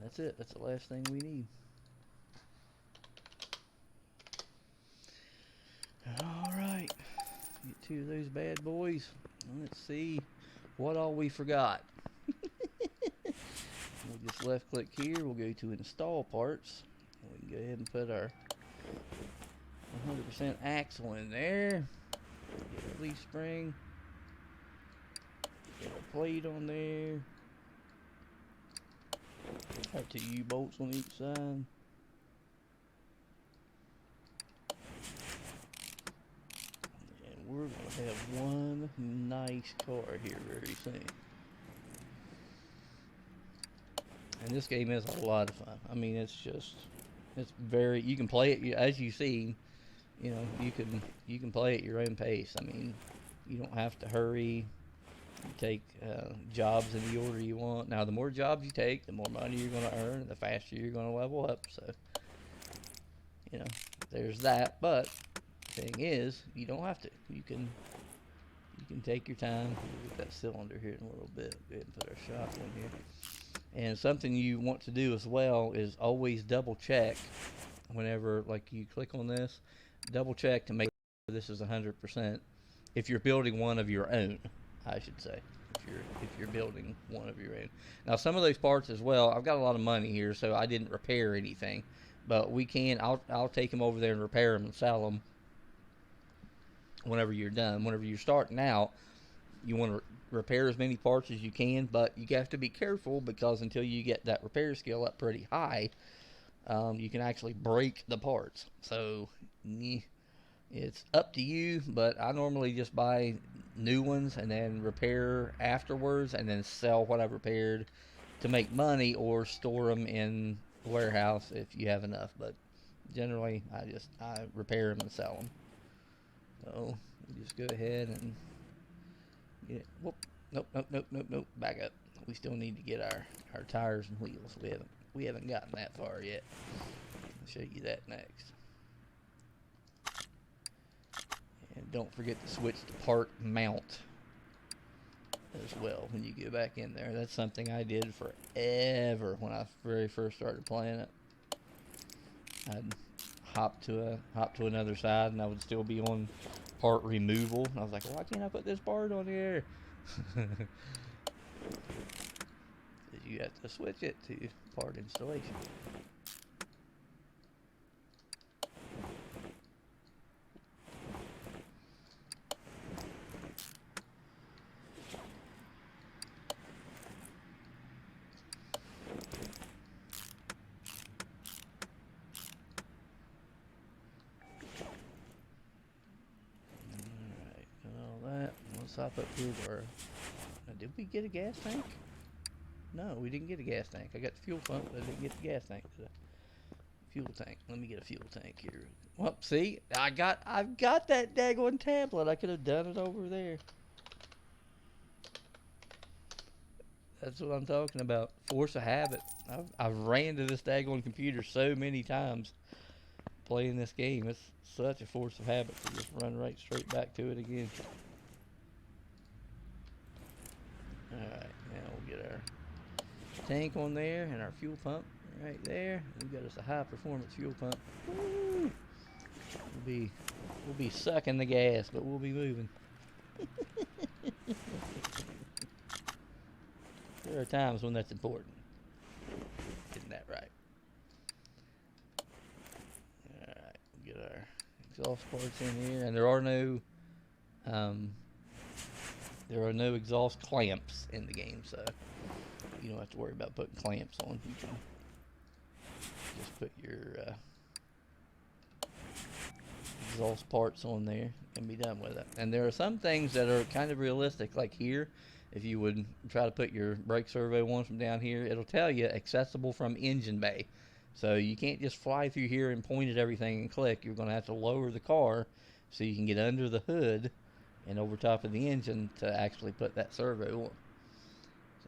that's it. That's the last thing we need. Alright, get 2 of those bad boys. Let's see what all we forgot. We'll just left click here, we'll go to install parts. We can go ahead and put our 100% axle in there. Get a leaf spring. Get a plate on there. Have 2 U-bolts on each side. And we're going to have one nice car here very soon. And this game is a lot of fun. I mean, it's very, you can play it, as you see, you know, you can play at your own pace. I mean, you don't have to hurry. You take jobs in the order you want. Now, the more jobs you take, the more money you're going to earn, and the faster you're going to level up. So, you know, there's that. But the thing is, you don't have to. You can take your time. We'll get that cylinder here in a little bit. Go ahead and put our shop in here. And something you want to do as well is always double check whenever, like, you click on this. Double check to make sure this is 100%. If you're building one of your own, I should say, if you're building one of your own. Now, some of those parts as well, I've got a lot of money here, so I didn't repair anything, but we can. I'll take them over there and repair them and sell them whenever you're done. Whenever you're starting out, you want to repair as many parts as you can, but you have to be careful, because until you get that repair skill up pretty high, you can actually break the parts. So it's up to you, but I normally just buy new ones and then repair afterwards, and then sell what I've repaired to make money, or store them in the warehouse if you have enough. But generally, I repair them and sell them. So we just go ahead and get it. Whoop. Nope. Back up. We still need to get our tires and wheels. We haven't gotten that far yet. I'll show you that next. And don't forget to switch to part mount as well when you get back in there. That's something I did forever when I very first started playing it. I'd hop to another side, and I would still be on part removal. And I was like, why can't I put this part on here? You have to switch it to part installation. Alright, got all that. Let's hop up here to our... Now, did we get a gas tank? No, we didn't get a gas tank. I got the fuel pump, but I didn't get the gas tank. Fuel tank. Let me get a fuel tank here. Well, see, I've got that daggone tablet. I could have done it over there. That's what I'm talking about. Force of habit. I've ran to this daggone computer so many times playing this game. It's such a force of habit to just run right straight back to it again. Alright, now we'll get our tank on there and our fuel pump right there. We got us a high performance fuel pump. Woo! We'll be sucking the gas, but we'll be moving. There are times when that's important. Isn't that right? Alright, we'll get our exhaust parts in here, and there are no exhaust clamps in the game, so you don't have to worry about putting clamps on. You can just put your exhaust parts on there and be done with it. And there are some things that are kind of realistic, like here. if you would try to put your brake servo ones from down here, it'll tell you accessible from engine bay. So you can't just fly through here and point at everything and click. You're going to have to lower the car so you can get under the hood and over top of the engine to actually put that servo on.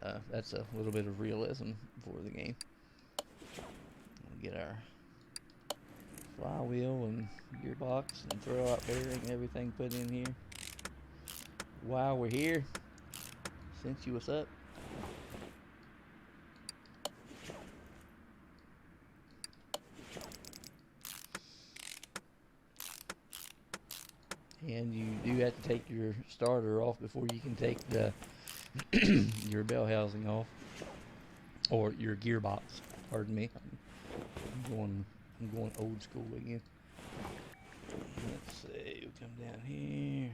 So that's a little bit of realism for the game. We'll get our flywheel and gearbox and throw out bearing, everything put in here. While we're here, since you was up, and you do have to take your starter off before you can take the your bell housing off, or your gearbox. Pardon me. I'm going old school again. Let's see. We'll come down here.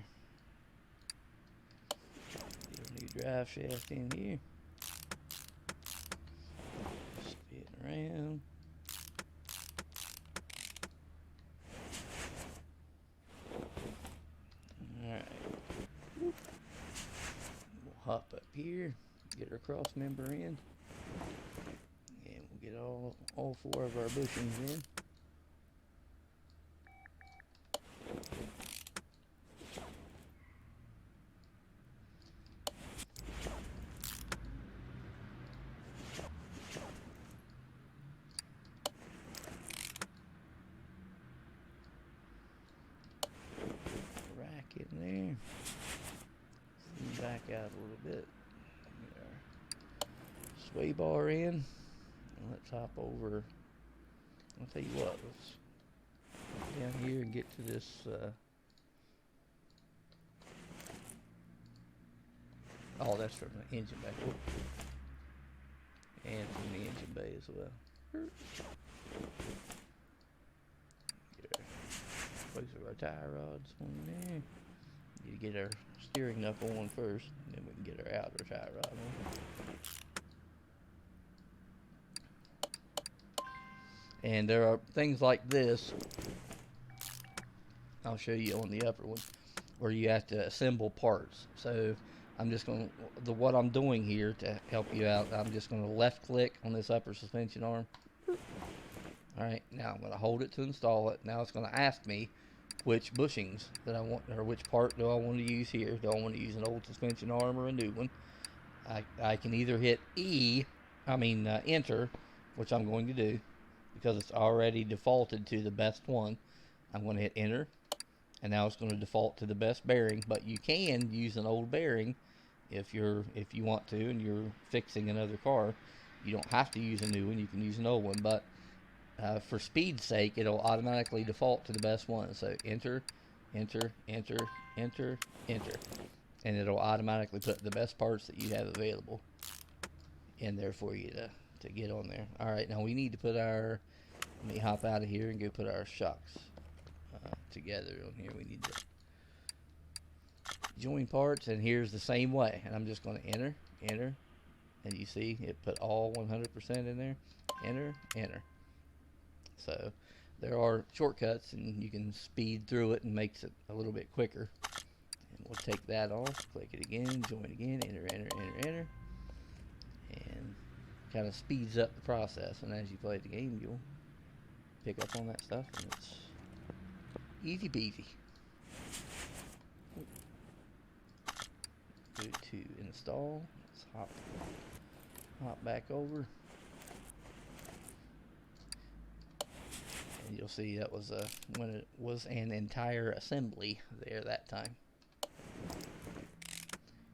Get a new drive shaft in here. Spin around. Alright. We'll hop up here, get our cross member in, and we'll get all 4 of our bushings in. In there. Back out a little bit. Get our sway bar in. And let's hop over. I'll tell you what, let's down here and get to this. Oh, that's from the engine bay. And from the engine bay as well. Get our place of our tie rods on there. You get our steering knuckle on first, and then we can get our outer tie rod on. And there are things like this, I'll show you on the upper one, where you have to assemble parts. So I'm just going to, what I'm doing here to help you out, I'm just going to left click on this upper suspension arm. Alright, now I'm going to hold it to install it. Now it's going to ask me which bushings that I want, or which part do I want to use here. Do I want to use an old suspension arm or a new one? I can either hit enter, which I'm going to do because it's already defaulted to the best one. I'm going to hit enter, and now it's going to default to the best bearing. But you can use an old bearing if you want to, and you're fixing another car. You don't have to use a new one. You can use an old one, but for speed's sake, it'll automatically default to the best one. So enter, enter, enter, enter, enter, and it'll automatically put the best parts that you have available in there for you to get on there. All right, now we need to put our, let me hop out of here and go put our shocks together on here. We need to join parts, and here's the same way. And I'm just going to enter, enter, and you see it put all 100% in there. Enter, enter. So there are shortcuts, and you can speed through it and makes it a little bit quicker. And we'll take that off, click it again, join again, enter, enter, enter, enter, and kind of speeds up the process. And as you play the game, you'll pick up on that stuff, and it's easy peasy. Go to install. Let's hop back over. And you'll see that was when it was an entire assembly there that time,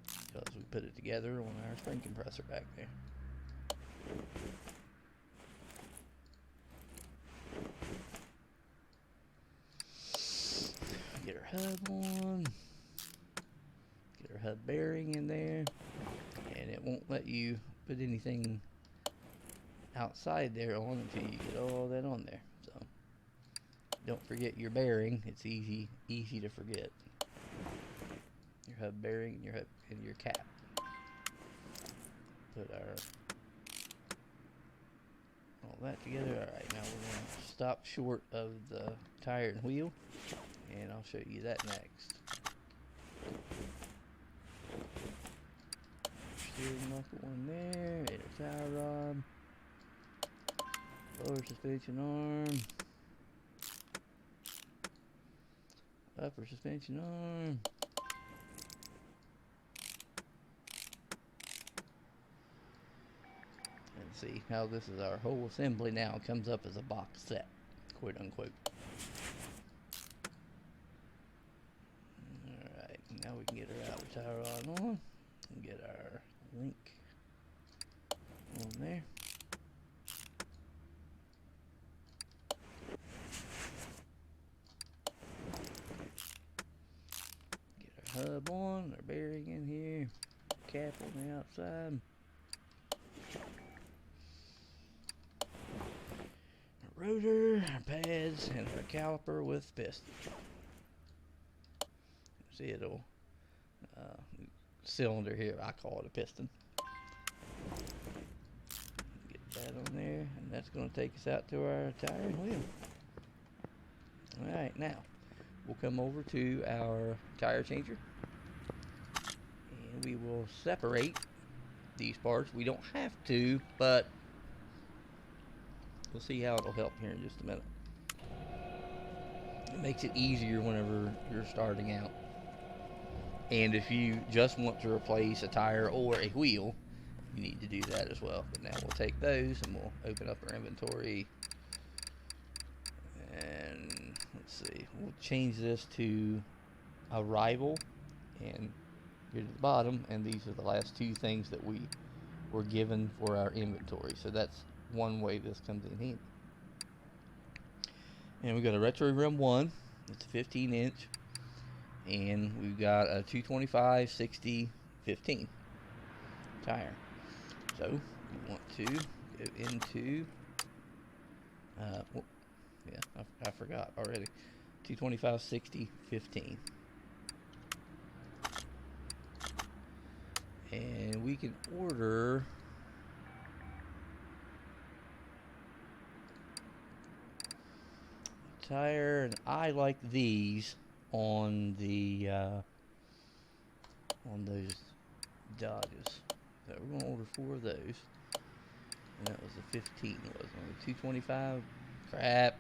because we put it together on our spring compressor back there. Get our hub on, get our hub bearing in there, and it won't let you put anything outside there on until you get all that on there. So don't forget your bearing. It's easy to forget. Your hub bearing and your hub and your cap. Put all that together. Alright, now we're going to stop short of the tire and wheel, and I'll show you that next. steering knuckle in there, inner tie rod, lower suspension arm, upper suspension arm. And see how this is our whole assembly now. It comes up as a box set, quote unquote. Alright, now we can get our outer tie rod on and get our link on there. Get our hub on, our bearing in here, cap on the outside. Our rotor, our pads, and our caliper with piston. See, it'll cylinder here, I call it a piston. Get that on there, and that's going to take us out to our tire and wheel. Alright, now we'll come over to our tire changer and we will separate these parts. We don't have to, but we'll see how it'll help here in just a minute. It makes it easier whenever you're starting out. And if you just want to replace a tire or a wheel, you need to do that as well. But now we'll take those and we'll open up our inventory. And let's see, we'll change this to arrival and go to the bottom. And these are the last two things that we were given for our inventory. So that's one way this comes in handy. And we got a Retro Rim 1. It's a 15 inch. And we've got a 225 60 15 tire. So we want to go into well, yeah, I forgot already. 225 60 15. And we can order a tire, and I like these on the on those Dodges. So we're gonna order 4 of those, and that was the 15. Was on the 225. Crap.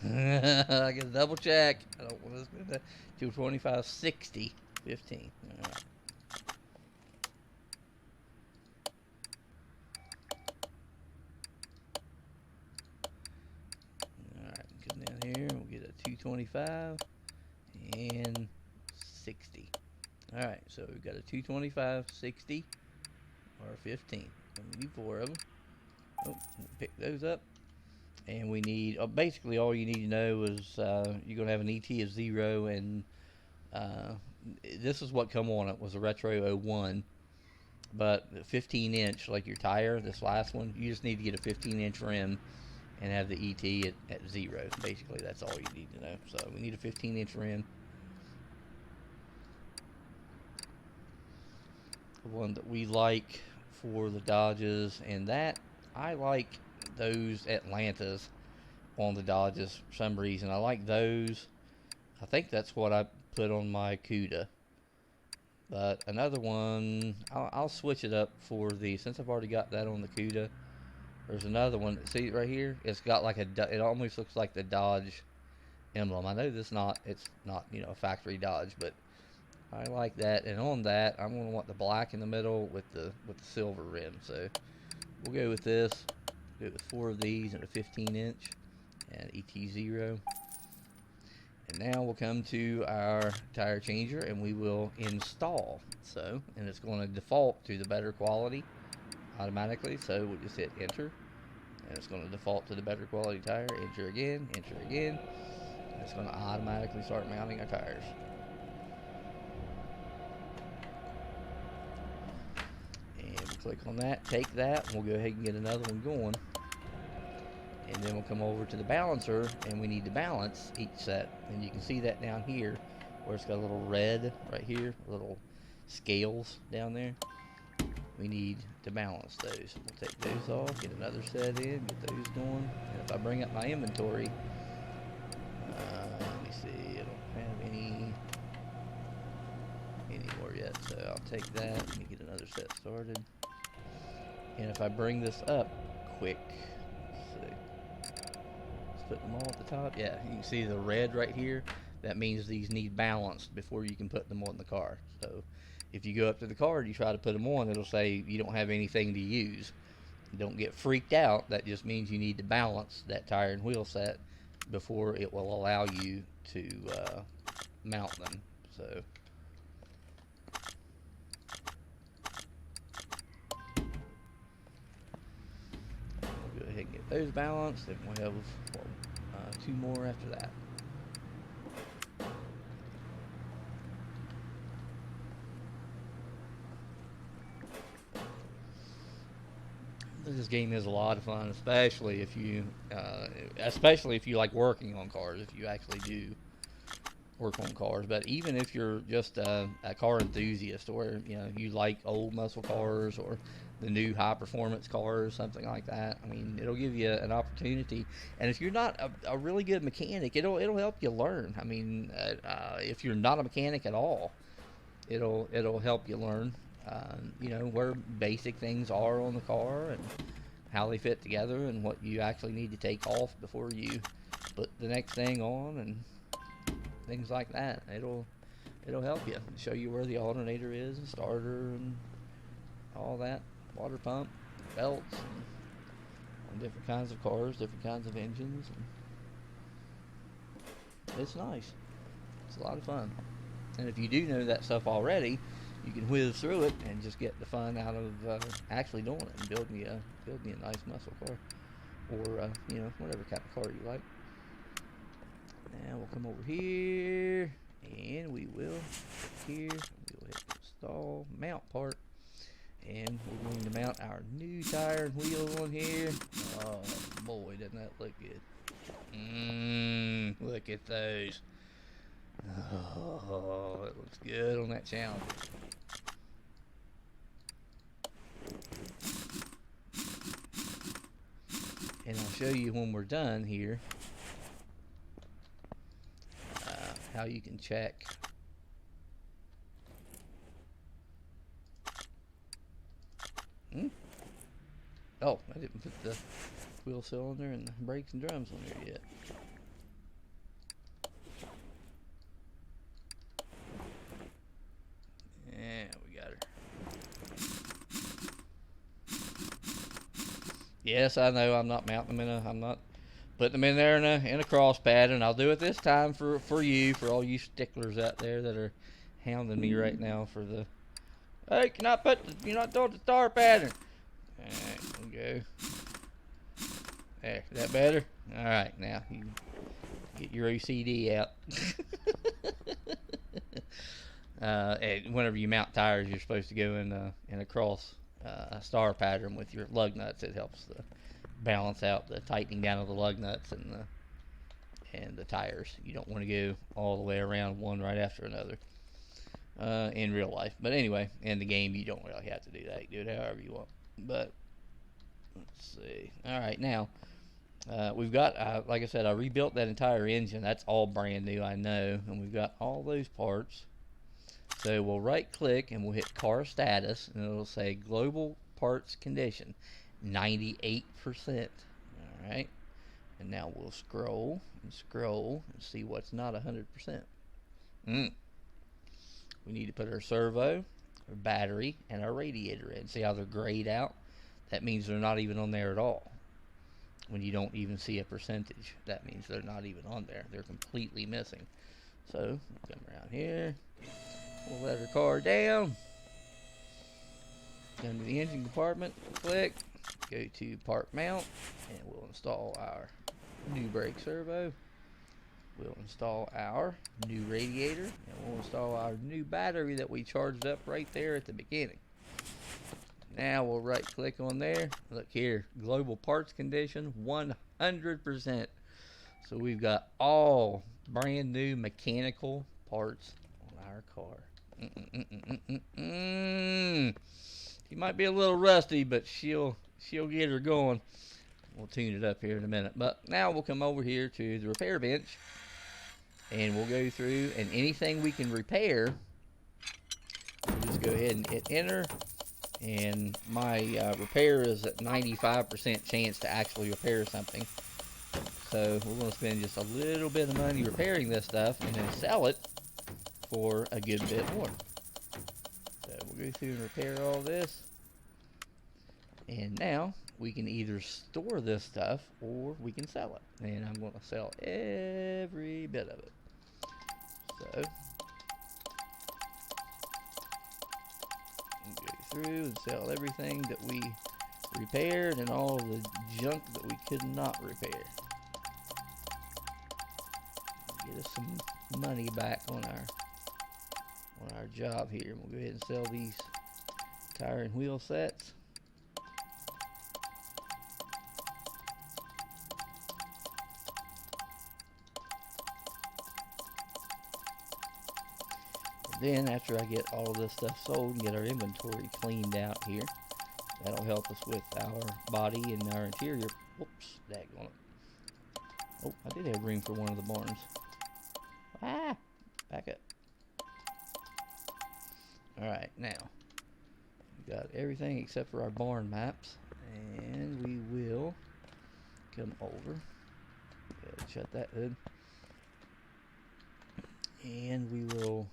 I gotta double check. I don't want to spend that. 225 60 15. All right. All right. Come down here. We'll get a 225. And 60. Alright, so we've got a 225, 60, or 15. And we need 4 of them. Oh, we'll pick those up. And we need, basically all you need to know is you're going to have an ET of 0, and this is what come on it, was a Retro 01. But 15 inch, like your tire, this last one, you just need to get a 15 inch rim and have the ET at 0. Basically, that's all you need to know. So we need a 15 inch rim. The one that we like for the Dodges, and that I like those Atlantas on the Dodges for some reason. I like those. I think that's what I put on my Cuda. But another one, I'll switch it up for the, since I've already got that on the Cuda. There's another one. See right here? It's got like it almost looks like the Dodge emblem. I know it's not, you know, a factory Dodge, but I like that. And on that, I'm going to want the black in the middle with the silver rim. So we'll go with this. Go with 4 of these and a 15 inch and ET0. And now we'll come to our tire changer and we will install. So, and it's going to default to the better quality automatically. So we'll just hit enter and it's going to default to the better quality tire. Enter again, and it's going to automatically start mounting our tires. And we'll click on that, take that, and we'll go ahead and get another one going. And then we'll come over to the balancer and we need to balance each set. And you can see that down here where it's got a little red right here, little scales down there. We need to balance those. We'll take those off, get another set in, get those going. And if I bring up my inventory, let me see, I don't have any more yet. So I'll take that. Let me get another set started. And if I bring this up quick, let's see. Let's put them all at the top. Yeah, you can see the red right here. That means these need balanced before you can put them on the car. So if you go up to the car and you try to put them on, it'll say you don't have anything to use. Don't get freaked out. That just means you need to balance that tire and wheel set before it will allow you to mount them. So we'll go ahead and get those balanced, and we'll have 2 more after that. This game is a lot of fun, especially if you like working on cars. If you actually do work on cars, but even if you're just a car enthusiast, or you like old muscle cars or the new high performance cars, something like that. I mean, it'll give you an opportunity. And if you're not a really good mechanic, it'll help you learn. I mean, if you're not a mechanic at all, it'll help you learn. Where basic things are on the car and how they fit together and what you actually need to take off before you put the next thing on and things like that. It'll help you, show you where the alternator is and starter and all that, water pump, belts, and on different kinds of cars, different kinds of engines. And it's nice. It's a lot of fun. And if you do know that stuff already, you can whiz through it and just get the fun out of actually doing it and building you a nice muscle car, or whatever kind of car you like. Now we'll come over here, and we will here. We will hit the install mount part, and we're going to mount our new tire and wheel on here. Oh boy, doesn't that look good? Look at those. Oh, it looks good on that channel. And I'll show you when we're done here how you can check oh, I didn't put the wheel cylinder and the brakes and drums on there yet. Yeah, we got her. Yes, I know I'm not mounting them I'm not putting them in there in a cross pad, and I'll do it this time for all you sticklers out there that are hounding me right now for the, hey, you're not doing the star pattern. Alright, we'll go. There, is that better? Alright, now you get your OCD out. And whenever you mount tires, you're supposed to go in a cross star pattern with your lug nuts. It helps to balance out the tightening down of the lug nuts and the tires. You don't want to go all the way around one right after another in real life. But anyway, in the game, you don't really have to do that. You can do it however you want. But let's see. All right, now we've got, like I said, I rebuilt that entire engine. That's all brand new, I know, and we've got all those parts. So we'll right click and we'll hit car status, and it'll say global parts condition 98%. All right, and now we'll scroll and see what's not 100%. We need to put our servo, our battery, and our radiator in. See how they're grayed out? That means they're not even on there at all. When you don't even see a percentage, that means they're not even on there. They're completely missing. So we'll come around here. We'll let our car down. Come to the engine compartment, click, go to part mount, and we'll install our new brake servo. We'll install our new radiator, and we'll install our new battery that we charged up right there at the beginning. Now we'll right click on there. Look here, global parts condition 100%. So we've got all brand new mechanical parts on our car. She might be a little rusty, but she'll get her going. We'll tune it up here in a minute. But now we'll come over here to the repair bench, and we'll go through, and anything we can repair, we'll just go ahead and hit enter. And my repair is at 95% chance to actually repair something. So we're going to spend just a little bit of money repairing this stuff and then sell it for a good bit more. So we'll go through and repair all this. And now we can either store this stuff or we can sell it. And I'm going to sell every bit of it. So we'll go through and sell everything that we repaired and all of the junk that we could not repair. Get us some money back on our job here. We'll go ahead and sell these tire and wheel sets. And then after I get all of this stuff sold and get our inventory cleaned out here, that'll help us with our body and our interior. Whoops, daggone it. Oh, I did have room for one of the barns. Ah, back up. Alright, now, we've got everything except for our barn maps, and we will come over. Shut that hood. And we will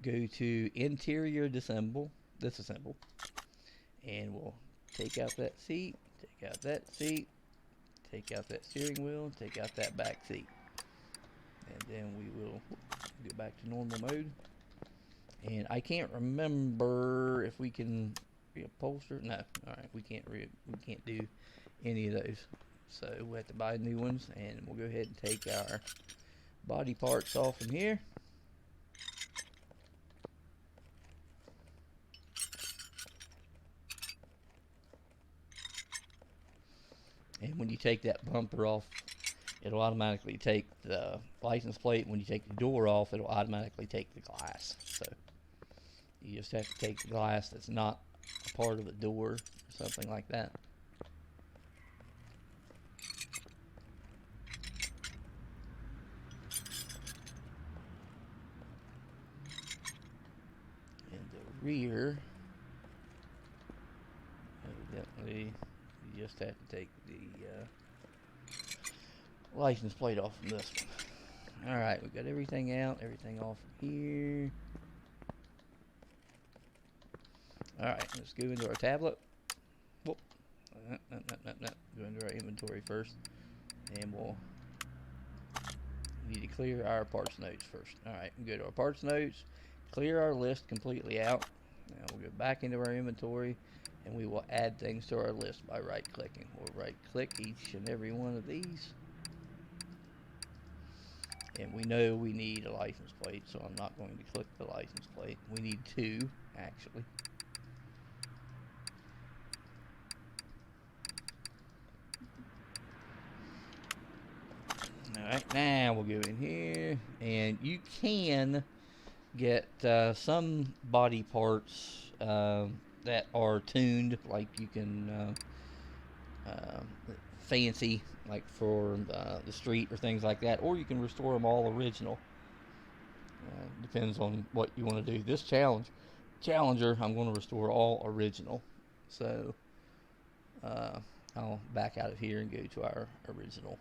go to interior disassemble, and we'll take out that seat, take out that seat, take out that steering wheel, take out that back seat. And then we will go back to normal mode. And I can't remember if we can reupholster. No, all right, we can't do any of those. So we'll have to buy new ones, and we'll go ahead and take our body parts off from here. And when you take that bumper off, it'll automatically take the license plate. When you take the door off, it'll automatically take the glass. So you just have to take the glass that's not a part of the door or something like that. And the rear, evidently, you just have to take the license plate off from this one. Alright, we've got everything out, everything off from here. Alright, let's go into our tablet. Whoop. No. Go into our inventory first. And we'll need to clear our parts notes first. Alright, we'll go to our parts notes, clear our list completely out. Now we'll go back into our inventory, and we will add things to our list by right-clicking. We'll right-click each and every one of these. And we know we need a license plate, so I'm not going to click the license plate. We need two, actually. Alright, now we'll go in here, and you can get some body parts that are tuned, like you can fancy, like for the street or things like that, or you can restore them all original. Depends on what you want to do. This Challenger, I'm going to restore all original. So I'll back out of here and go to our original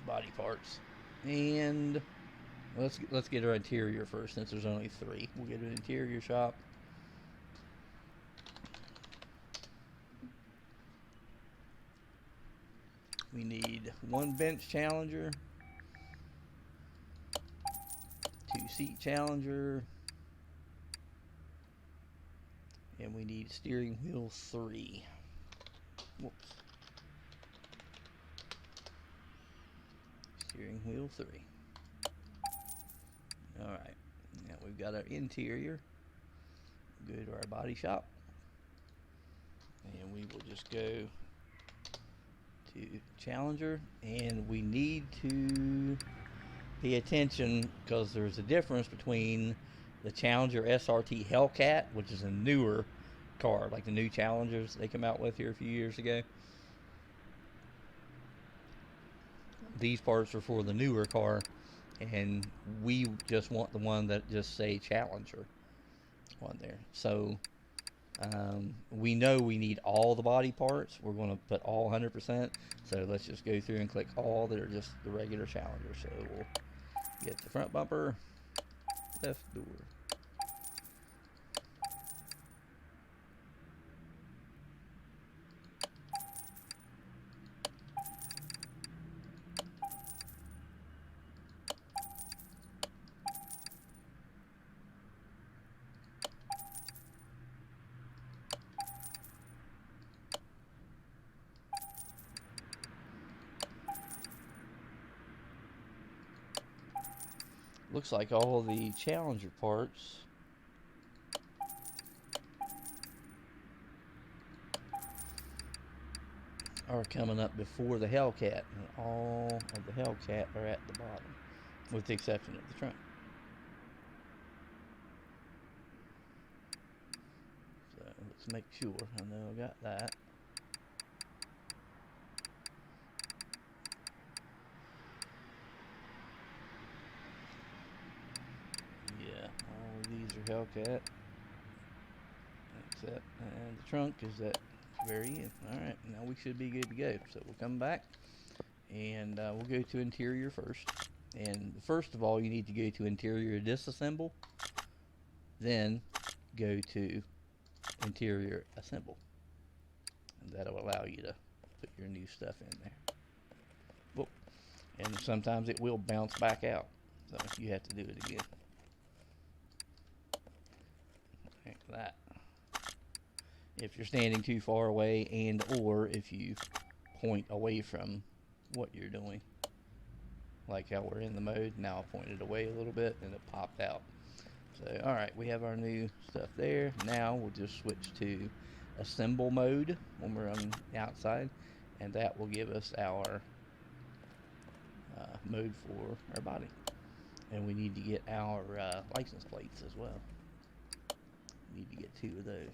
body parts. And let's get our interior first, since there's only 3. We'll get an interior shop. We need 1 bench Challenger, 2 seat Challenger, and we need steering wheel 3. Whoops. Steering wheel 3. Alright, now we've got our interior. Go to our body shop, and we will just go to Challenger, and we need to pay attention because there's a difference between the Challenger SRT Hellcat, which is a newer car, like the new Challengers they come out with here a few years ago. These parts are for the newer car, and we just want the one that just say Challenger. one there. So we know we need all the body parts. We're going to put all 100%. So let's just go through and click all that are just the regular Challenger. So we'll get the front bumper, left door. Looks like all the Challenger parts are coming up before the Hellcat, and all of the Hellcat are at the bottom, with the exception of the trunk. So let's make sure. I know I got that. Yeah, all of these are Hellcat, except, and the trunk is at the very end. Alright, now we should be good to go. So we'll come back, and we'll go to interior first. And first of all, you need to go to interior disassemble, then go to interior assemble, and that'll allow you to put your new stuff in there. Whoop. And sometimes it will bounce back out, so you have to do it again. Like that. If you're standing too far away, and or if you point away from what you're doing, like how we're in the mode. Now I pointed away a little bit and it popped out. So alright, we have our new stuff there. Now we'll just switch to assemble mode when we're on the outside, and that will give us our mode for our body. And we need to get our license plates as well. We need to get 2 of those.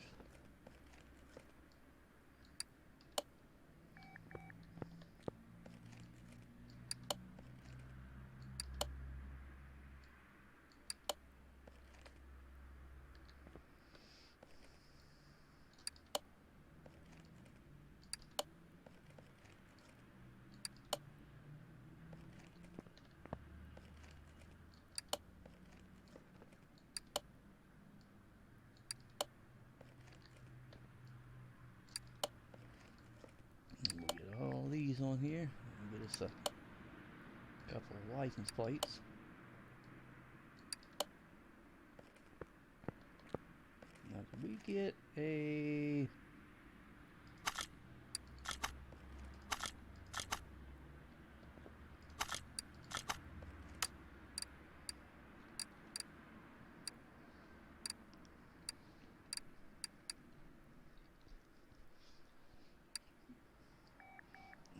On here and get us a couple of license plates. Now, did we get a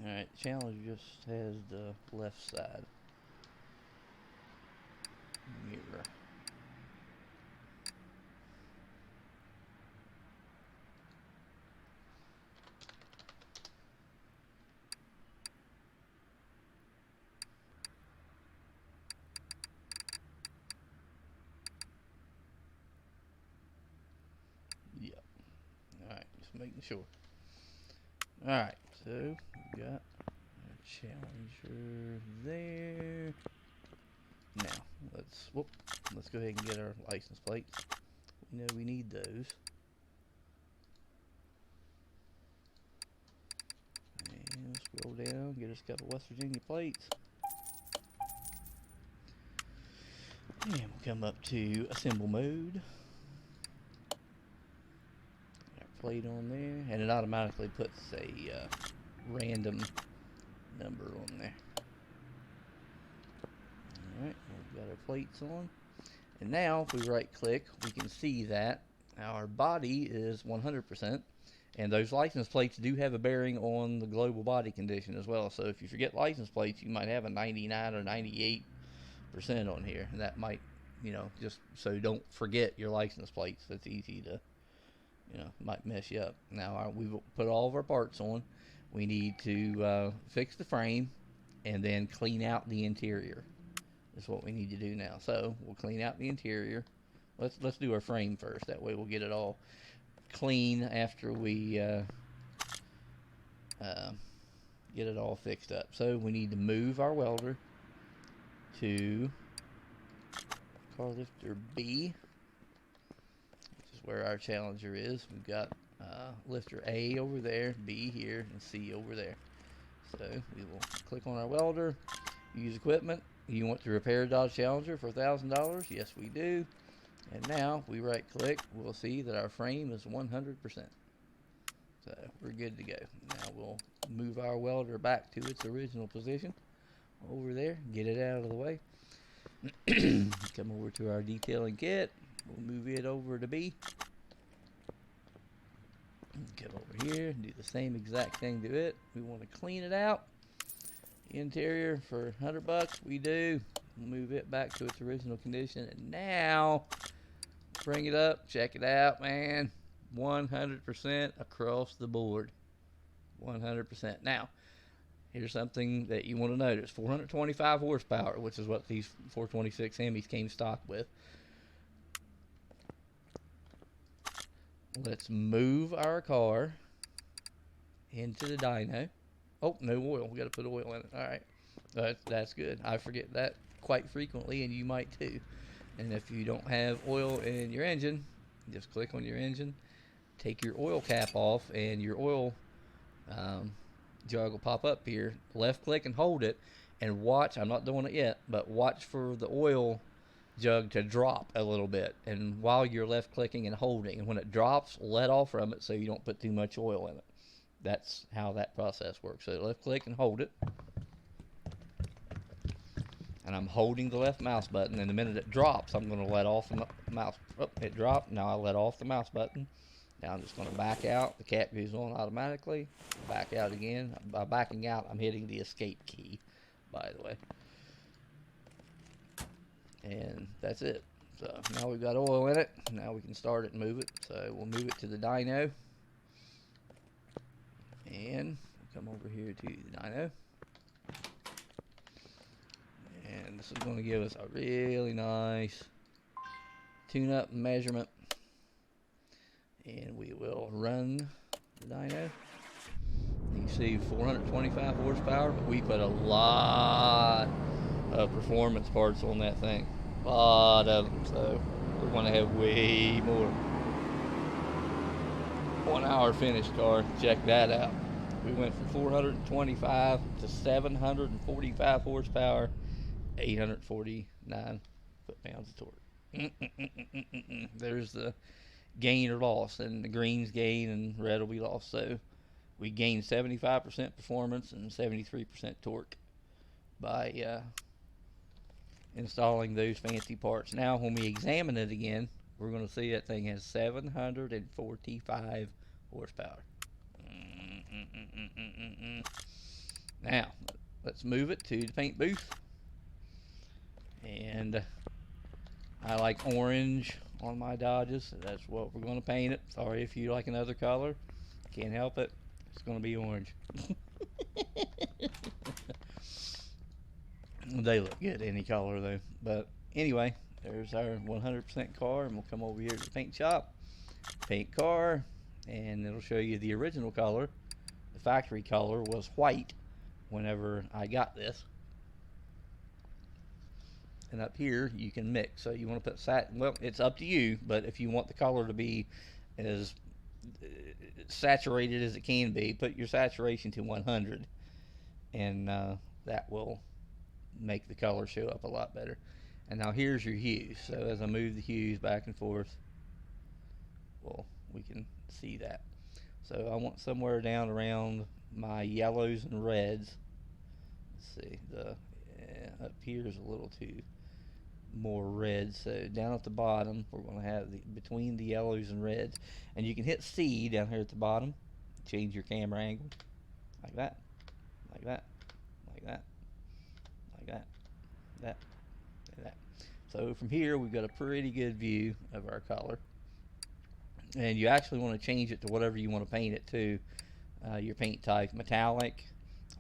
Alright, Challenger just has the left side mirror. Yep. Alright, just making sure. Alright, so we got our Challenger there. Now, let's go ahead and get our license plates. We know we need those. And scroll down, get us a couple West Virginia plates. And we'll come up to assemble mode. Our plate on there, and it automatically puts a random number on there. Alright, we've got our plates on. And now, if we right click, we can see that our body is 100%. And those license plates do have a bearing on the global body condition as well. So if you forget license plates, you might have a 99 or 98% on here. And that might, just so don't forget your license plates. That's easy to, might mess you up. Now, we've put all of our parts on. We need to fix the frame and then clean out the interior. Is what we need to do now. So we'll clean out the interior let's do our frame first. That way we'll get it all clean after we get it all fixed up. So we need to move our welder to car lifter B, which is where our Challenger is. We've got lifter A over there, B here, and C over there. So we will click on our welder, use equipment. You want to repair Dodge Challenger for $1,000? Yes, we do. And now we right click, we'll see that our frame is 100%. So we're good to go. Now we'll move our welder back to its original position over there, get it out of the way. Come over to our detailing kit. We'll move it over to B. Come over here, do the same exact thing to it. We want to clean it out. Interior for $100, we do. Move it back to its original condition, and now bring it up, check it out, man. 100% across the board. 100%. Now, here's something that you want to notice. 425 horsepower, which is what these 426 Hemis came stock with. Let's move our car into the dyno. Oh, no oil. We got to put oil in it. All right. That's good. I forget that quite frequently, and you might too. And if you don't have oil in your engine, just click on your engine, take your oil cap off, and your oil jug will pop up here. Left click and hold it, and watch. I'm not doing it yet, but watch for the oil jug to drop a little bit. And while you're left clicking and holding, and when it drops, let off from it so you don't put too much oil in it. That's how that process works. So left click and hold it. And I'm holding the left mouse button, and the minute it drops, I'm going to let off the mouse. Oh, it dropped. Now I let off the mouse button. Now I'm just going to back out. The cap goes on automatically. Back out again. By backing out, I'm hitting the escape key, by the way. And that's it. So now we've got oil in it. Now we can start it and move it. So we'll move it to the dyno. And we'll come over here to the dyno. And this is going to give us a really nice tune-up measurement. And we will run the dyno. You can see 425 horsepower, but we put a lot of performance parts on that thing. A lot of them, so we're going to have way more. 1 hour finished car. Check that out. We went from 425 to 745 horsepower, 849 foot-pounds of torque. There's the gain or loss, and the green's gain and red will be lost. So we gained 75% performance and 73% torque by installing those fancy parts. Now when we examine it again, we're going to see that thing has 745 horsepower. Now let's move it to the paint booth, and I like orange on my Dodges, so that's what we're going to paint it. Sorry if you like another color, can't help it, it's going to be orange. They look good any color though. But anyway, there's our 100% car, and we'll come over here to the paint shop, paint car, and it'll show you the original color. The factory color was white whenever I got this. And up here you can mix. So you want to put well, it's up to you, but if you want the color to be as saturated as it can be, put your saturation to 100, and that will make the color show up a lot better. And now here's your hues. So as I move the hues back and forth, well, we can see that. So I want somewhere down around my yellows and reds. Let's see, up here is a little too more red. So down at the bottom, we're going to have between the yellows and reds. And you can hit C down here at the bottom, change your camera angle, like that, like that, like that, like that, that, and that. So from here, we've got a pretty good view of our color. And you actually want to change it to whatever you want to paint it to. Your paint type, metallic,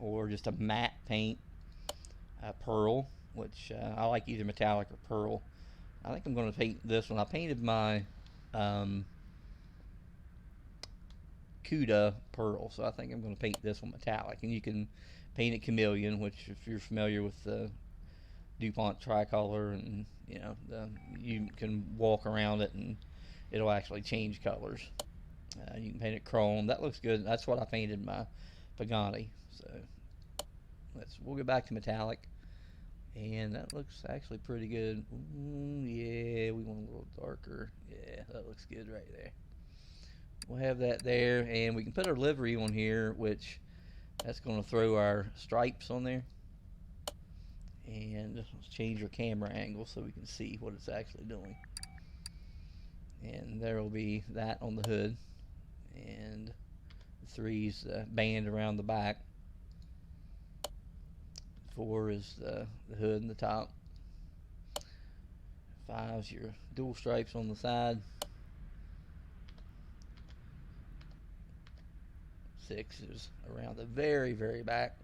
or just a matte paint, pearl, which I like either metallic or pearl. I think I'm going to paint this one. I painted my um, Cuda pearl, so I think I'm going to paint this one metallic. And you can paint it chameleon, which if you're familiar with the DuPont tricolor, and you can walk around it and it'll actually change colors. You can paint it chrome. That looks good. That's what I painted my Pagani. So we'll go back to metallic, and that looks actually pretty good. Yeah, we want a little darker. Yeah, that looks good right there. We'll have that there, and we can put our livery on here, which that's going to throw our stripes on there. And let's change our camera angle so we can see what it's actually doing. And there will be that on the hood, and the 3's band around the back. 4 is the hood and the top. 5's your dual stripes on the side. 6 is around the very, very back.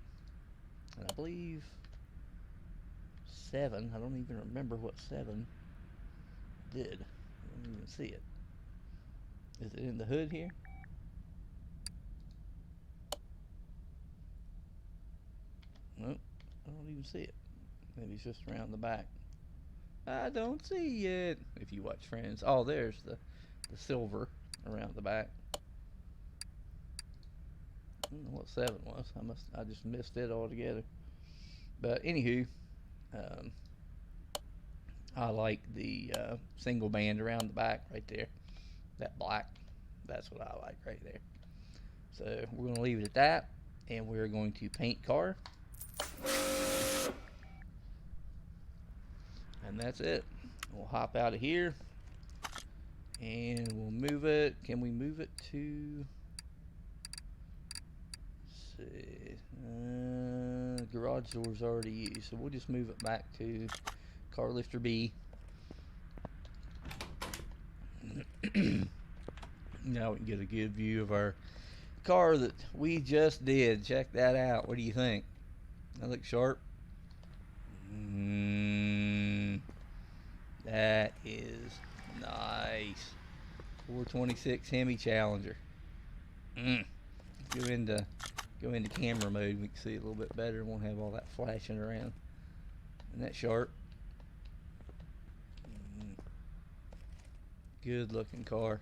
And I believe 7, I don't even remember what 7 did. I don't even see it. Is it in the hood here? Nope, I don't even see it. Maybe it's just around the back. I don't see it. If you watch Friends. Oh, there's the silver around the back. I don't know what 7 was. I just missed it altogether. But anywho, I like the single band around the back right there. That black. That's what I like right there. So we're going to leave it at that, and we're going to paint car. And that's it. We'll hop out of here, and we'll move it. Can we move it to... Let's see. Garage door's already used, so we'll just move it back to car lifter B. Now we can get a good view of our car that we just did. Check that out. What do you think? That looks sharp. That is nice. 426 Hemi Challenger. Go into camera mode. We can see it a little bit better. Won't have all that flashing around. Isn't that sharp? Good looking car.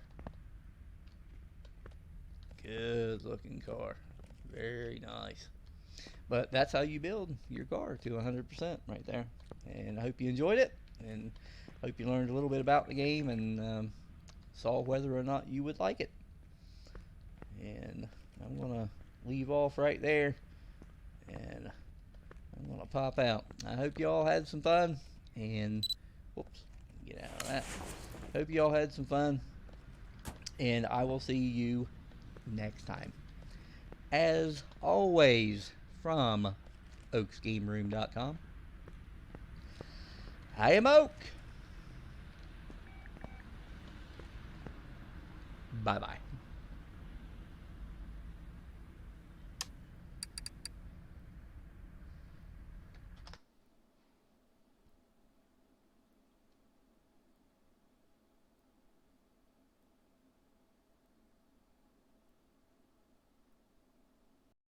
Good looking car. Very nice. But that's how you build your car to 100% right there. And I hope you enjoyed it, and hope you learned a little bit about the game, and saw whether or not you would like it. And I'm gonna leave off right there, and I'm gonna pop out. I hope you all had some fun, and whoops, get out of that. Hope you all had some fun, and I will see you next time. As always, from oaksgameroom.com, I am Oak. Bye-bye.